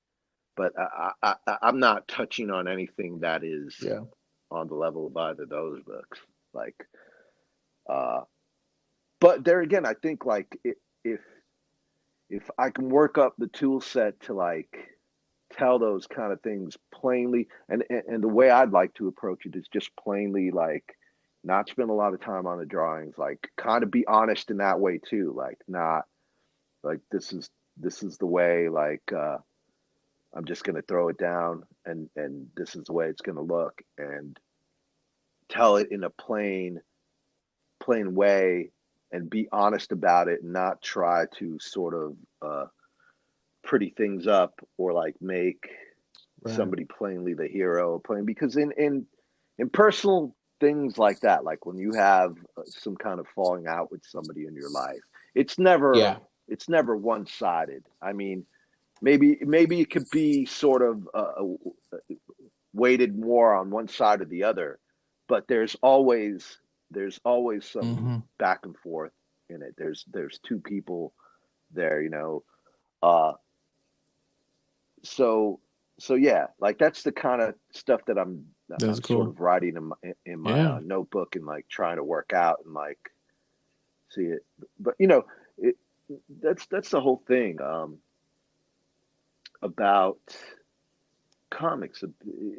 But I'm not touching on anything that is yeah, on the level of either of those books. Like, uh, but there again, I think like if if I can work up the tool set to like tell those kind of things plainly, and the way I'd like to approach it is just plainly like not spend a lot of time on the drawings, like kind of be honest in that way too, like not like this is the way like I'm just going to throw it down and this is the way it's going to look and tell it in a plain way and be honest about it and not try to sort of pretty things up or like make right, somebody plainly the hero playing because in personal things like that, like when you have some kind of falling out with somebody in your life, it's never yeah, one-sided. I mean, maybe it could be sort of weighted more on one side or the other, but there's always some mm-hmm. back and forth in it. There's two people there, uh so yeah, like that's the kind of stuff that That's I'm sort cool. of writing in my Yeah, notebook and like trying to work out and like see it. But it, that's the whole thing about comics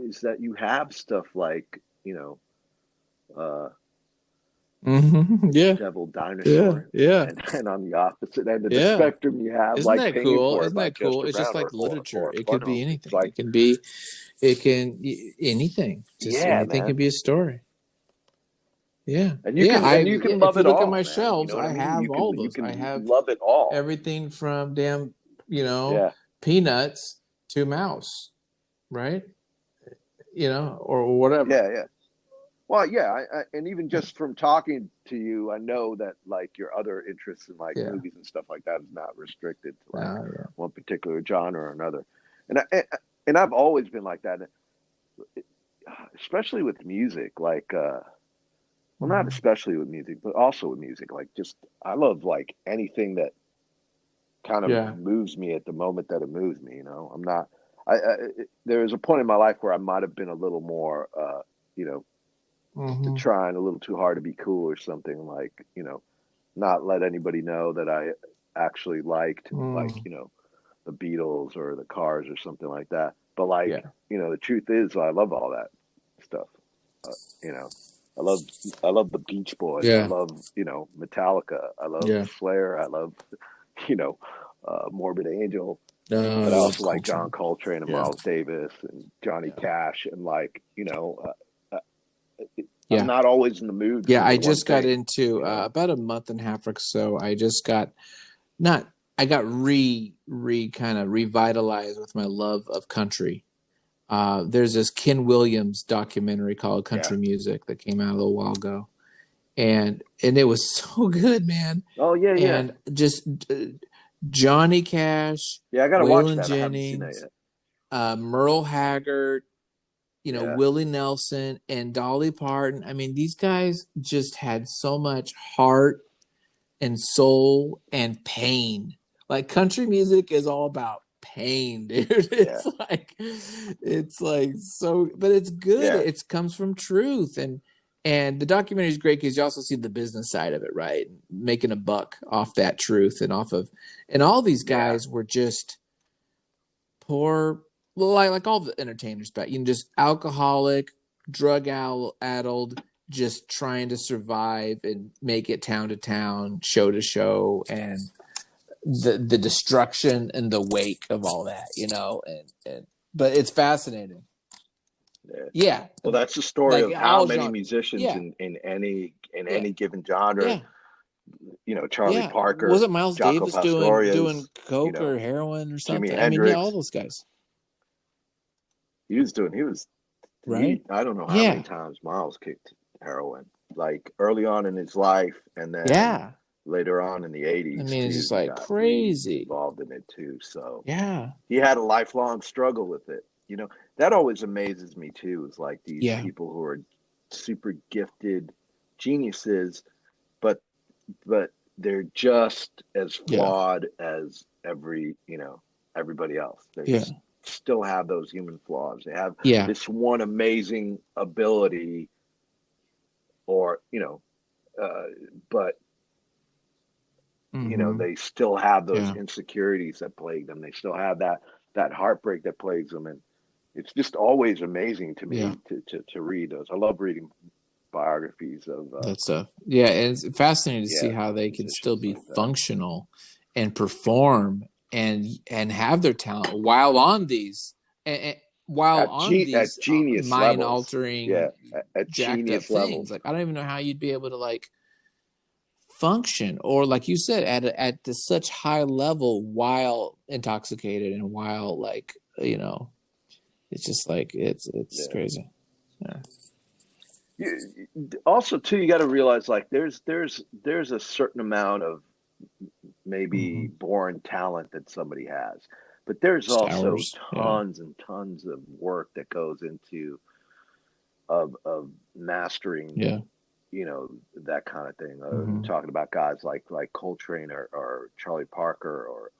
is that you have stuff like uh yeah, Devil yeah, Dinosaur yeah, and on the opposite end of the yeah. spectrum you have Isn't like that Paying cool? For It Isn't by that cool? Chester It's just Brown like literature. or It Fun could be Home. It's anything. like, It can be, it can anything. Just yeah, anything can man. be a story. Yeah, And yeah. you Yeah, can if love you it look at all, my man. You shelves, know what I I mean? have all You those. I can have love it all. everything from damn, Yeah. peanuts to mouse, right? Or whatever. Yeah, yeah. Well, yeah, and even just from talking to you, I know that like your other interests in like Yeah. movies and stuff like that is not restricted to like Oh yeah. one particular genre or another. And I've always been like that, especially with music. Like, well, not Mhm. especially with music, but also with music. Like, just I love like anything that kind of Yeah. moves me at the moment that it moves me. I'm not. There was a point in my life where I might have been a little more, you know, Hmm. trying a little too hard to be cool or something. Like, not let anybody know that I actually liked like, Mm. the Beatles or the Cars or something like that. But like, Yeah. the truth is, I love all that stuff. Uh, you know, I love the Beach Boys. I Yeah. love Metallica. I love Yeah. Slayer. I love you know Morbid Angel. I But I love also like John Coltrane. Coltrane and Yeah. Miles Davis and Johnny Yeah. Cash and like uh, I'm Yeah. not always in the mood Yeah. for the I one just got thing. into You know. about a month and a half or so. I just got not. I got re kind of revitalized with my love of country. There's this Ken Williams documentary called Yeah. Country Music that came out a little while ago, and it was so good, man. Oh yeah, yeah, And just Johnny Cash, yeah. I gotta watch Waylon that. I haven't seen that Jennings, yet. Merle Haggard, Yeah, Willie Nelson and Dolly Parton. I mean, these guys just had so much heart and soul and pain. Like country music is all about pain, dude. yeah, It's like so, but it's good. yeah, It comes from truth, and the documentary is great because you also see the business side of it, right? Making a buck off that truth and off of, and all these yeah, guys were just poor, like all the entertainers, but just alcoholic, drug addled, just trying to survive and make it town to town, show to show, and the destruction and the wake of all that, and but it's fascinating. yeah. Yeah, Well, that's the story like of how all many genres. musicians Yeah, in yeah, any given genre. yeah, Charlie yeah. Parker, Wasn't Miles Jaco Davis doing Pastorius, coke or heroin or Jimi something? I mean, yeah, all Hendrix. those guys, He was doing. He was. right? I don't know how many Yeah, times Miles kicked heroin, like early on in his life, and then yeah. later on in the I '80s mean, it's too. just He like got really crazy. involved in it too. So Yeah, he had a lifelong struggle with it. That always amazes me too. Is like these yeah, people who are super gifted geniuses, but but they're just as yeah, flawed as everybody else. They yeah, still have those human flaws. They have yeah. this one amazing ability, or uh, but Mm-hmm. they still have those Yeah, insecurities that plague them. They still have that heartbreak that plagues them, and it's just always amazing to yeah. me to read those. I love reading biographies of That stuff. Yeah, and it's fascinating to see yeah, how they can still musicians be like that. functional and perform and have their talent while on these and while on At these genius mind levels. altering Yeah, at jacked up genius things. levels. Like I don't even know how you'd be able to like function or like you said at such high level while intoxicated and while it's just like it's Yeah. crazy. Yeah. Also, too, you got to realize like there's a certain amount of maybe Mm-hmm. born talent that somebody has, but there's Just also hours. Yeah. tons and tons of work that goes into of mastering, Yeah. that kind of thing. You're Mm-hmm. talking about guys like Coltrane or Charlie Parker or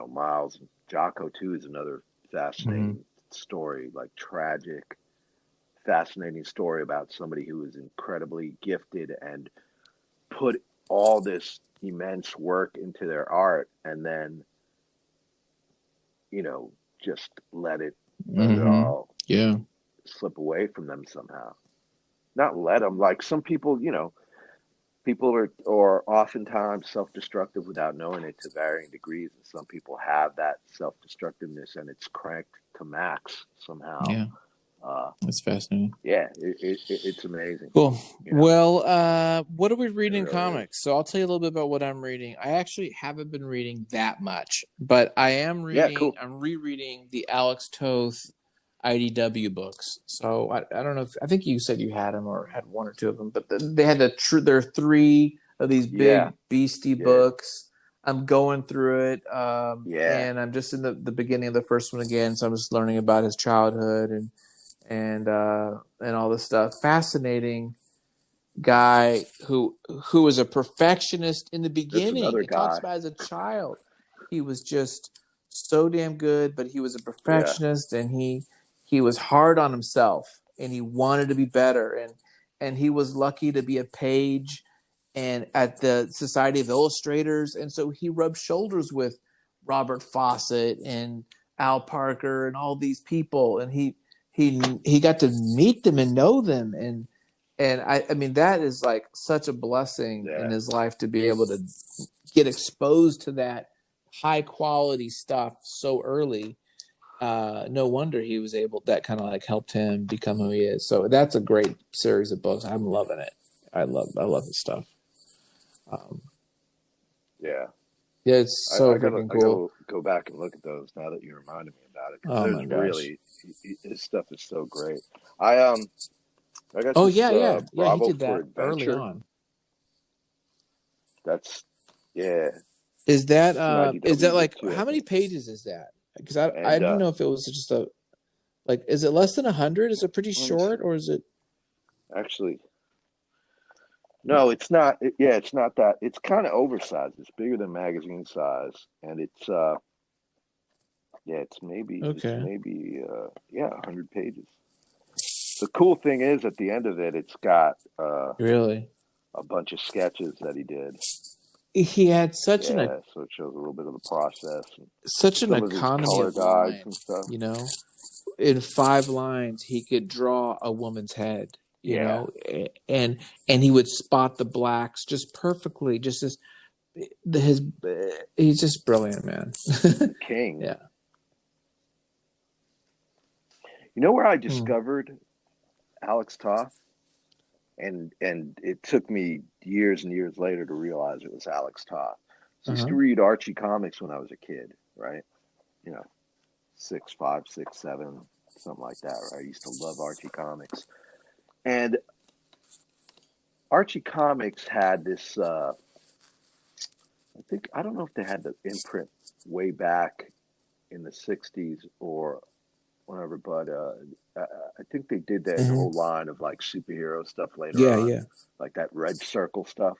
Miles. Jocko too is another Mm-hmm. fascinating story, like tragic, fascinating story about somebody who was incredibly gifted and put all this immense work into their art, and then just let it Mm-hmm. all Yeah. slip away from them somehow. Not let them, like some people, people are oftentimes self-destructive without knowing it to varying degrees, and some people have that self-destructiveness and it's cranked to max somehow. Yeah. uh That's fascinating. yeah, it's amazing. Cool. you know Well, what are we it reading in really is. comics? So I'll tell you a little bit about what I'm reading. I actually haven't been reading that much, but I am Yeah, reading. cool. I'm rereading the Alex Toth IDW books. So I don't know if I think you said you had them or had one or two of them, but they had there are three of these Yeah, big beastie yeah, books. I'm going through it, yeah. and I'm just in the beginning of the first one again. So I'm just learning about his childhood and all this stuff. Fascinating guy who was a perfectionist in the That's beginning. another It talks guy. about as a child, he was just so damn good, but he was a Yeah, perfectionist and he was hard on himself and he wanted to be better and he was lucky to be a page and at the Society of Illustrators, and so he rubbed shoulders with Robert Fawcett and Al Parker and all these people, and he got to meet them and know them, and I mean that is like such a blessing in yeah. his life to be able to get exposed to that high quality stuff so early. No wonder he was able, that kind of like helped him become who he is. So that's a great series of books. I'm loving it. I love his stuff. Um, Yeah. yeah, it's so freaking I gotta cool. go back and look at those now that you reminded me about it, because Oh there's my gosh. really his stuff is so great. I I got Oh this yeah. He Bravo did for that early Adventure. on. That's yeah. Is that It's an is IDW that book like too, I how many think. pages is that? Because I And didn't know if it was just a like is it less than 100? Is it pretty let me see. short or is it? Actually, no, it's not. Yeah, it's not that. It's kind of oversized. It's bigger than magazine size, and it's yeah, Okay. yeah, 100 pages. The cool thing is at the end of it, it's got Really? a bunch of sketches that he did. He had Yeah, so it shows a little bit of the process and such an some of his economy color of guides line, and stuff. you know? In 5 lines he could draw a woman's head, you Yeah, know, and he would spot the blacks just perfectly. Just as his he's just brilliant, man. he's the king. Yeah. You know where I Hmm. discovered Alex Toth? And it took me years and years later to realize it was Alex Toth. So I used to Uh-huh. read Archie comics when I was a kid, right? You know, 6, 5, 6, 7, something like that, right? I used to love Archie comics. And Archie comics had this I don't know if they had the imprint way back in the 60s or whatever, but I think they did that Hmm. whole line of like superhero stuff later Yeah, on, yeah. like that Red Circle stuff.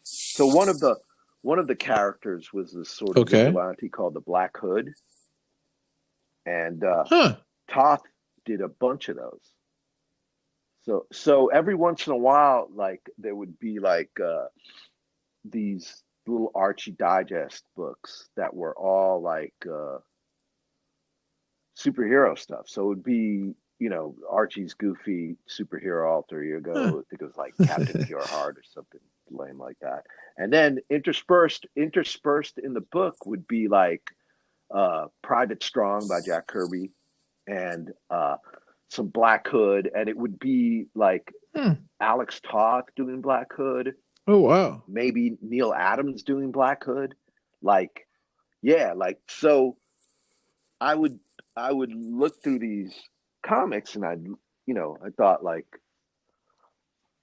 So one of the characters was this sort of Okay. vigilante called the Black Hood, and Huh. Toth did a bunch of those. So every once in a while, like there would be like these little Archie Digest books that were all like superhero stuff. So it would be, Archie's goofy superhero alter Huh. ego. I think it was like Captain Pureheart or something lame like that. And then interspersed in the book would be like Private Strong by Jack Kirby and some Black Hood. And it would be like Hmm. Alex Toth doing Black Hood, Oh wow. maybe Neil Adams doing Black Hood. Like, yeah, like so I would I would look through these comics and I thought like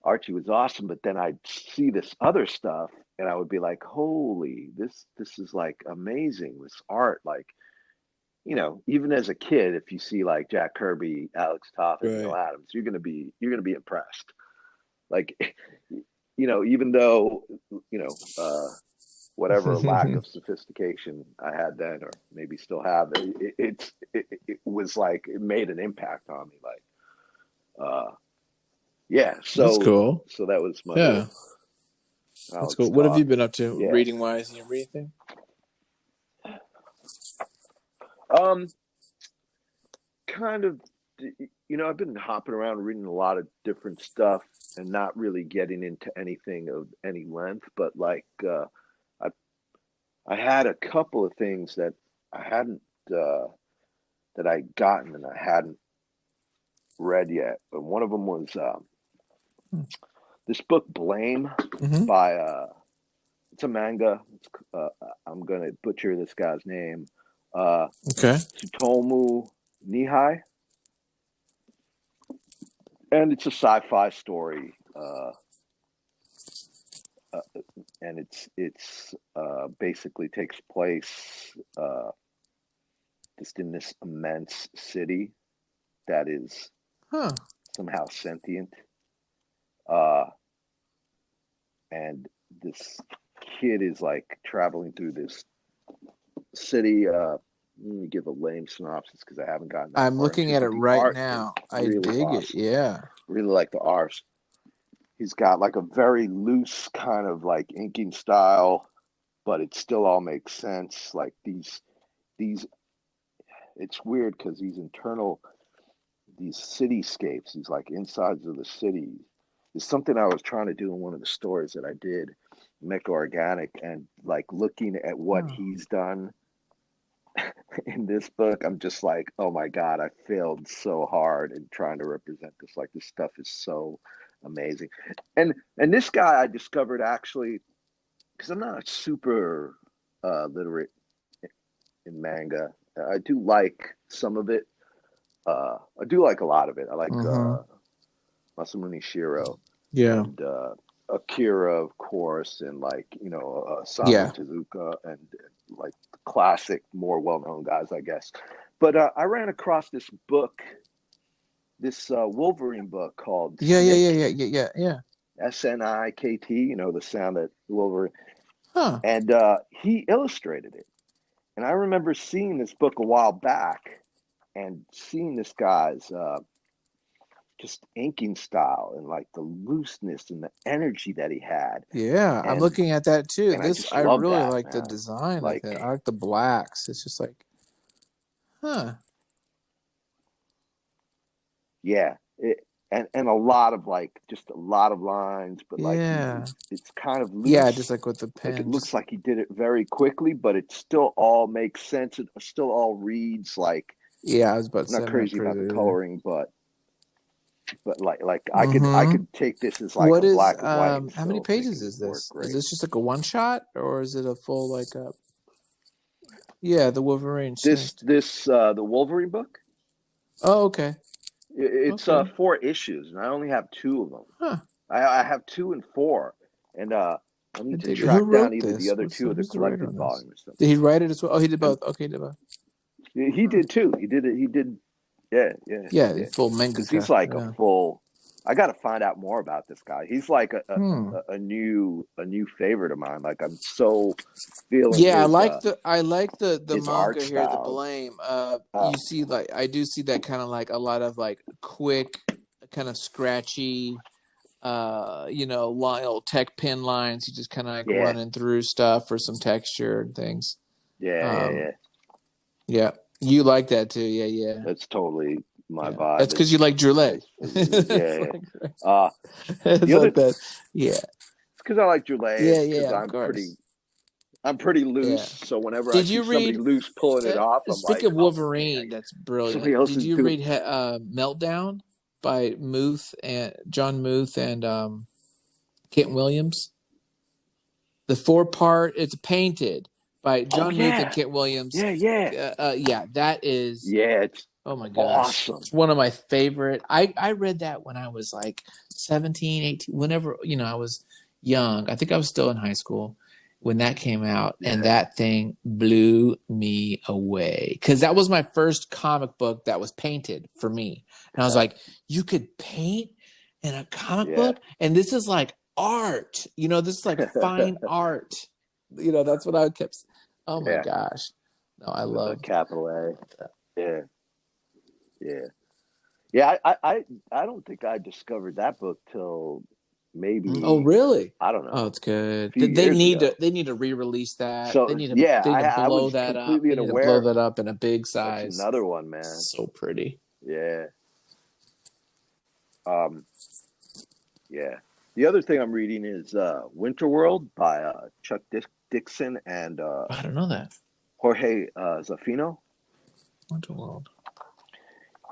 Archie was awesome, but then I'd see this other stuff and I would be like, holy, this is like amazing, this art. Like, even as a kid, if you see like Jack Kirby, Alex Toth, and Neil Right. Adams, you're gonna be impressed. Like, even though, you know, whatever lack of sophistication I had then, or maybe still have, it was like it made an impact on me. Like, yeah. That's So cool. so that was my Yeah. little That's Alex cool. What have you Toth. been up to Yeah. reading wise? You read anything? Um. Kind of. I've been hopping around reading a lot of different stuff and not really getting into anything of any length. But like, I I had a couple of things that I hadn't that I'd gotten and I hadn't read yet, but one of them was this book Blame Mm-hmm. by it's a manga. I'm gonna butcher this guy's name. Uh, Okay. Tsutomu Nihai, and it's a sci-fi story. Uh, and it's basically takes place just in this immense city that is Huh. somehow sentient. Uh, and this kid is like traveling through this city. Let me give a lame synopsis because I haven't gotten that I'm far looking into it. at it But the right art is now. I really dig it. awesome. Yeah. Really like the art. He's got like a very loose kind of like inking style, but it still all makes sense. Like these. It's weird because these cityscapes, these like insides of the city, is something I was trying to do in one of the stories that I did, Make Organic, and like looking at what Huh. he's done in this book, I'm just like, oh my God, I failed so hard in trying to represent this. Like this stuff is so amazing. And this guy I discovered actually, because I'm not a super literate in manga. I do like some of it. I do like a lot of it. I like Mm-hmm. Masamune Shirow, Yeah. and Akira, of course, and like Osamu Yeah. Tezuka, and like the classic, more well-known guys, I guess. But I ran across this book, this Wolverine book called Yeah. Yeah. Yeah. Snikt, Yeah. Yeah. Yeah. Yeah. Snikt. You know the sound that Wolverine, Huh. and he illustrated it. And I remember seeing this book a while back, and seeing this guy's just inking style and like the looseness and the energy that he had, Yeah. I'm and looking at that too. I This just I love really that, like the man. design of it. Like, I like the blacks. It's just like, huh. yeah, and a lot of like just a lot of lines, but like Yeah. it's kind of Yeah. Just loose. like with the Like it pen. looks Just like he did it very quickly, but it still all makes sense. It still all reads like. yeah. I was about to I'm say not I'm not crazy about pretty the either. coloring, but like I Mm-hmm. could take this as like a What is black and white and how many still think it pages would is work this? Is great. this just like a one shot or is it a full like a yeah, the Wolverine Snicked. The Wolverine book. Oh, okay. It's Okay. 4 issues, and I only have 2 of them. Huh. I have 2 and 4, and I need to Who track down wrote either the this? other 2 or the Who's the writer collected on this? volume or something. Did he write it as well? Oh, he did And both. Okay, he did both. he Huh. did too. He did it. He did. Yeah, yeah, Yeah, yeah. full Because he's mangaka. like a Yeah. full. I got to find out more about this guy. He's like Hmm. a new favorite of mine. Like I'm so feeling Yeah, I like the his art manga here, the style. Blame. Uh, You see like I do see that kind of like a lot of like quick, kind of scratchy line, tech pin lines. You just kind of like yeah, running through stuff for some texture and things. yeah, yeah, Um yeah. yeah. You like that too. Yeah, yeah. That's totally my Yeah. That's vibe. because you like Droulet. Yeah, It's yeah. like Uh, it's the other, like it's that. Yeah. because I like Droulet. Yeah, It's because yeah, of course. I'm pretty loose. Yeah. So whenever I Did see you somebody read loose pulling it off, I'm like, speaking of oh, okay, Wolverine, that's somebody brilliant. else Did is you doing. read Meltdown by Muth and John Muth and Kent Williams? The 4-part, it's painted by Oh John Muth and yeah, Kent Williams. yeah, yeah, Yeah, that is, yeah. It's oh my gosh. awesome. It's one of my favorite. I read that when I was like 17, 18, whenever, I was young. I think I was still in high school when that came out, and Yeah, that thing blew me away because that was my first comic book that was painted for me. And I was like, you could paint in a comic yeah. book? And this is like art. This is like fine art. That's what I kept. Oh my Yeah, gosh. No, I with a love capital A. Yeah, yeah, yeah. I don't think I discovered that book till Oh, maybe, really? I don't Oh, know, it's a good. few They years need to ago. they need to re-release that. They So need to yeah, they need to I blow was that up. completely They need to blow unaware. that up in a big That's size. another one, man. So pretty. Yeah. Um, yeah. The other thing I'm reading is Winter World by Chuck Dixon and I don't know that. Jorge Zafino. Wonder World.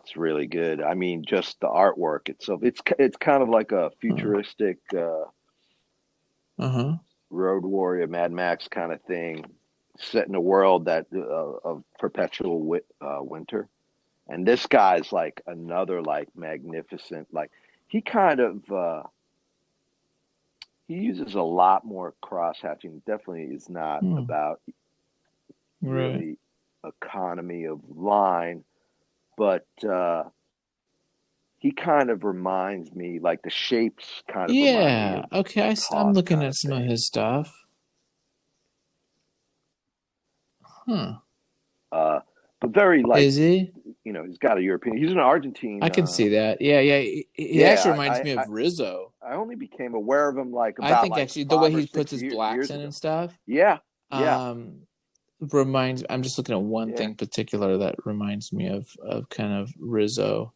It's really good. I mean, just the artwork itself. It's kind of like a Uh futuristic huh. Road Warrior, Mad Max kind of thing, set in a world that of perpetual winter. And this guy's like another like magnificent, like he kind of he uses a lot more cross hatching. Definitely is not Hmm. about Right. really economy of line, but he kind of reminds me, like the shapes kind of remind me Yeah. of Okay. I'm Toth looking kind at of some of thing. his stuff. Huh. Uh, but very like, Is he? he's got a European. He's an Argentine. I can see that. Yeah. Yeah. He actually Yeah, reminds me of Rizzo. I only became aware of him like I about think like actually the way five or he puts six his year, blacks years in and ago. stuff. Yeah, yeah, Reminds. I'm just looking at one yeah, thing particular that reminds me of kind of Rizzo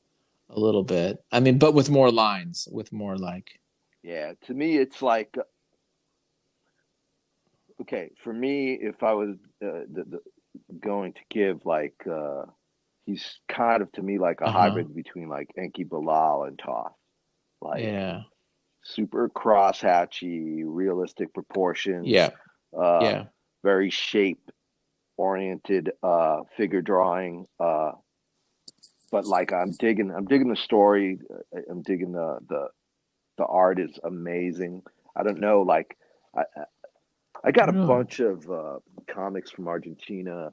a little bit. I mean, but with more lines, with more like. yeah. To me, it's like, okay, for me, if I was going to give like, he's kind of to me like a Uh huh. hybrid between like Enki Bilal and Toth, like Yeah. super crosshatchy, realistic proportions, Yeah. uh, Yeah. very shape oriented figure drawing. but like I'm digging the story. I'm digging the art is amazing. I don't know, like I I got a Really? bunch of comics from Argentina.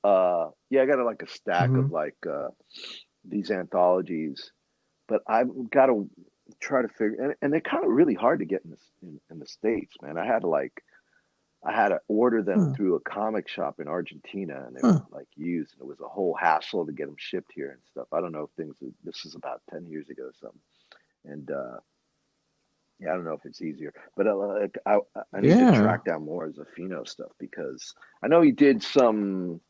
Yeah, I got like a stack Mm-hmm. of like these anthologies, but I've got to try to figure, and they're kind of really hard to get in the States, man. I had to order them Huh. through a comic shop in Argentina, and they were Huh. like used, and it was a whole hassle to get them shipped here and stuff. I don't know if this is about 10 years ago or something, and yeah, I don't know if it's easier, but like, I need to Yeah. track down more Zafino stuff because I know he did some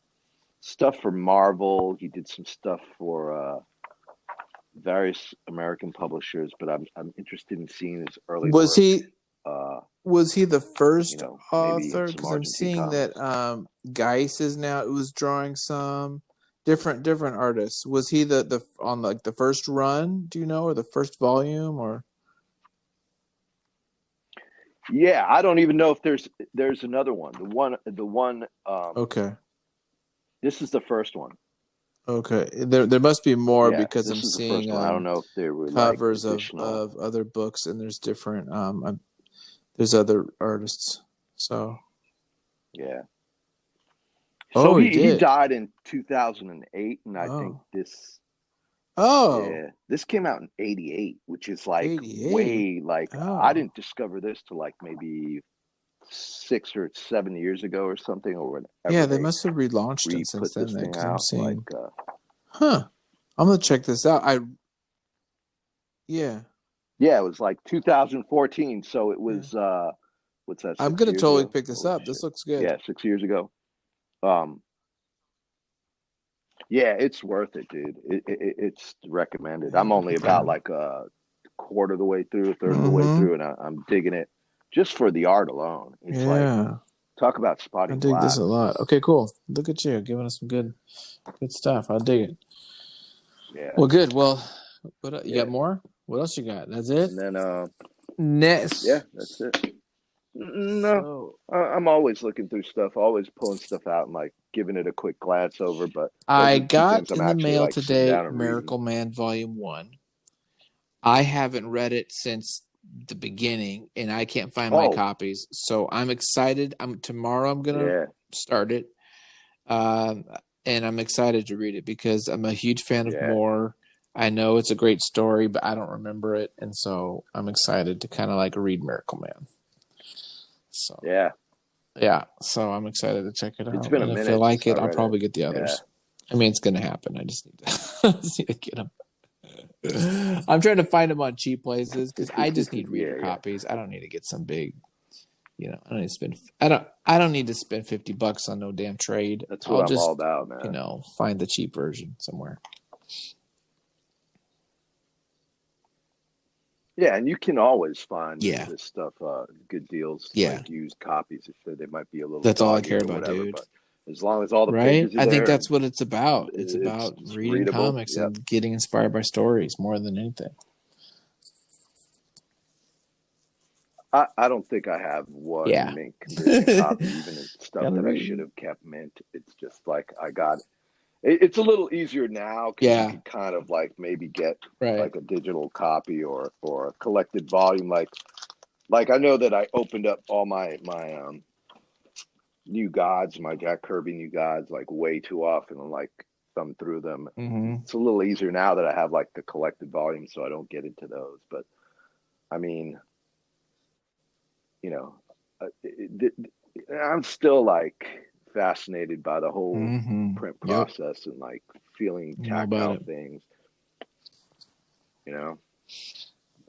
stuff for Marvel. He did some stuff for various American publishers, but I'm interested in seeing his early Was work. he Uh, was he the you first know, maybe in author? some Because I'm Argentine seeing that comics. Geis is now it was drawing some different artists. Was he the on like the first run? Do you know, or the first volume, or Yeah, I don't even know if there's another one. The one. okay? This is the first one. Okay, there must be more Yeah, because I'm this is the first seeing one. I don't know if there were like covers additional. of other books, and there's different there's other artists. So Yeah. So oh, he he did. died in 2008, and I think Oh, this. oh, Yeah, this came out in '88, which is like 88. way like I Oh, didn't discover this till like maybe 6 or 7 years ago or something, or yeah. whenever They they must have relaunched it since re-put then, this then, thing because I'm out. Like, seeing. Huh. I'm gonna check this out. Yeah. yeah, it was like 2014, so it Yeah. was what's that, I'm six gonna years totally ago? pick this Oh up. This shit, looks good. yeah, 6 years ago. Um, yeah, it's worth it, dude. It's recommended. I'm Yeah. only about Okay. like a quarter of the way through, a third of the way Mm-hmm. through, and I'm digging it just for the art alone. It's like Yeah. talk about I spotting dig this glass. a lot. Okay, cool. Look at you giving us some good stuff. I dig it. Yeah, Well, good. Well, you got yeah. more? What else you got? That's it. And then yeah, Next. that's it. No, So I'm always looking through stuff, always pulling stuff out and like giving it a quick glance over. But those I are the two things got I'm in the actually mail like sitting today down and reading. Miracle Man Volume 1. I haven't read it since the beginning, and I can't find my Oh, copies. So I'm excited. Tomorrow I'm gonna yeah, start it, um, and I'm excited to read it because I'm a huge fan of yeah, Moore. I know it's a great story, but I don't remember it, and so I'm excited to kind of like read Miracle Man. So yeah. yeah, so I'm excited to check it It's out, been a and if I minute like since I it, I'll read it. probably get the Yeah, others. I mean, it's gonna happen. I just need to, just need to get them. I'm trying to find them on cheap places because I just need reader yeah, yeah. copies. I don't need to get some big, I don't need to spend. I don't need to spend $50 on no damn trade. That's what I'll I'm all just, about, man. find the cheap version somewhere. Yeah, and you can always find Yeah, this stuff, good deals, yeah. like used copies. If they might be a little That's all I care dog-eared or about, whatever, dude. but as long as all the Right? pages are I think there that's and what it's about. It's it's about just reading readable. comics Yep. and getting inspired by stories more than anything. I don't think I have one Yeah. mint condition copy, even in stuff Gotta that I read. should have kept mint. It's just like I got it's a little easier now because you Yeah. could kind of like maybe get Right. like a digital copy or a collected volume. Like I know that I opened up all my New Gods, my Jack Kirby New Gods, like way too often and like thumb through them. Mm-hmm. It's a little easier now that I have like the collected volume, so I don't get into those. But I mean, you know, I'm still like fascinated by the whole Mm-hmm. print Yep. process and like feeling All about tactile it. things. You know,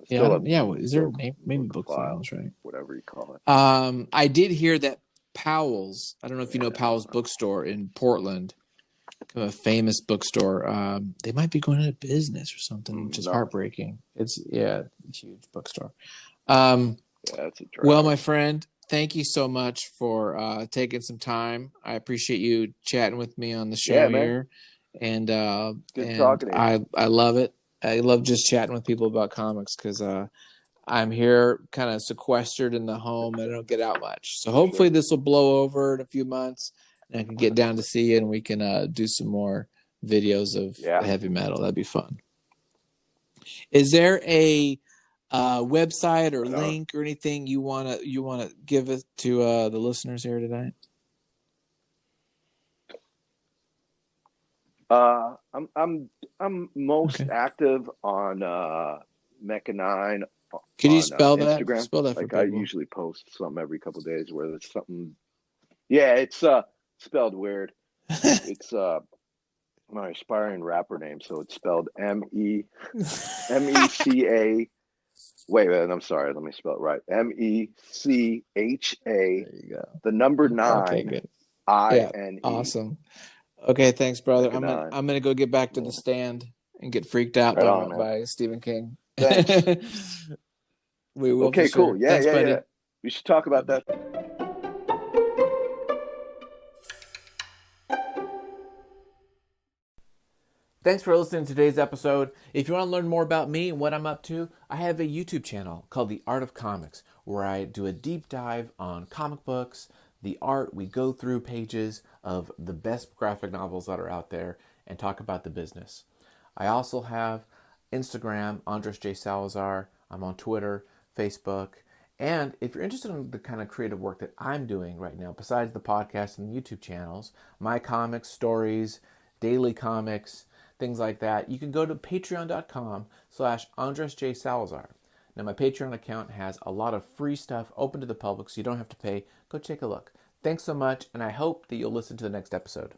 I Yeah. I still don't. have Yeah. Is there a book name? Maybe book book files, files, right? whatever you call it. I did hear that Powell's. I don't know if you know Yeah, Powell's bookstore in Portland, kind of a famous bookstore. They might be going out of business or something, which is no, heartbreaking. It's a huge bookstore. Um, yeah, that's a well, drag. my friend, thank you so much for taking some time. I appreciate you chatting with me on the Yeah, show man, here, and good talking to you. I love it. I love just chatting with people about comics because I'm here kind of sequestered in the home and I don't get out much. So For hopefully sure. this will blow over in a few months and I can get down to see you and we can do some more videos of Yeah. heavy metal. That'd be fun. Is there a website or link or anything you wanna give it to the listeners here tonight? I'm most active on Mecha9 Could you on spell that? Instagram. Spell that for Like people. I usually post something every couple of days where there's something. Yeah, it's spelled weird. It's my aspiring rapper name, so it's spelled MECA. Wait, I'm sorry. Let me spell it right. MECHA. There you go. The number 9. Okay, good. INE. Awesome. Okay, thanks, brother. I'm Mecha9. gonna go get back to the Stand and get freaked out by Stephen King. Thanks. We will. Okay, for sure. cool. Yeah, Thanks, buddy. yeah. We should talk about that. Thanks for listening to today's episode. If you want to learn more about me and what I'm up to, I have a YouTube channel called The Art of Comics, where I do a deep dive on comic books, the art. We go through pages of the best graphic novels that are out there and talk about the business. I also have Instagram, Andres J. Salazar. I'm on Twitter, Facebook. And if you're interested in the kind of creative work that I'm doing right now, besides the podcast and the YouTube channels, my comics, stories, daily comics, things like that, you can go to patreon.com/Andres J. Salazar. Now, my Patreon account has a lot of free stuff open to the public, so you don't have to pay. Go take a look. Thanks so much, and I hope that you'll listen to the next episode.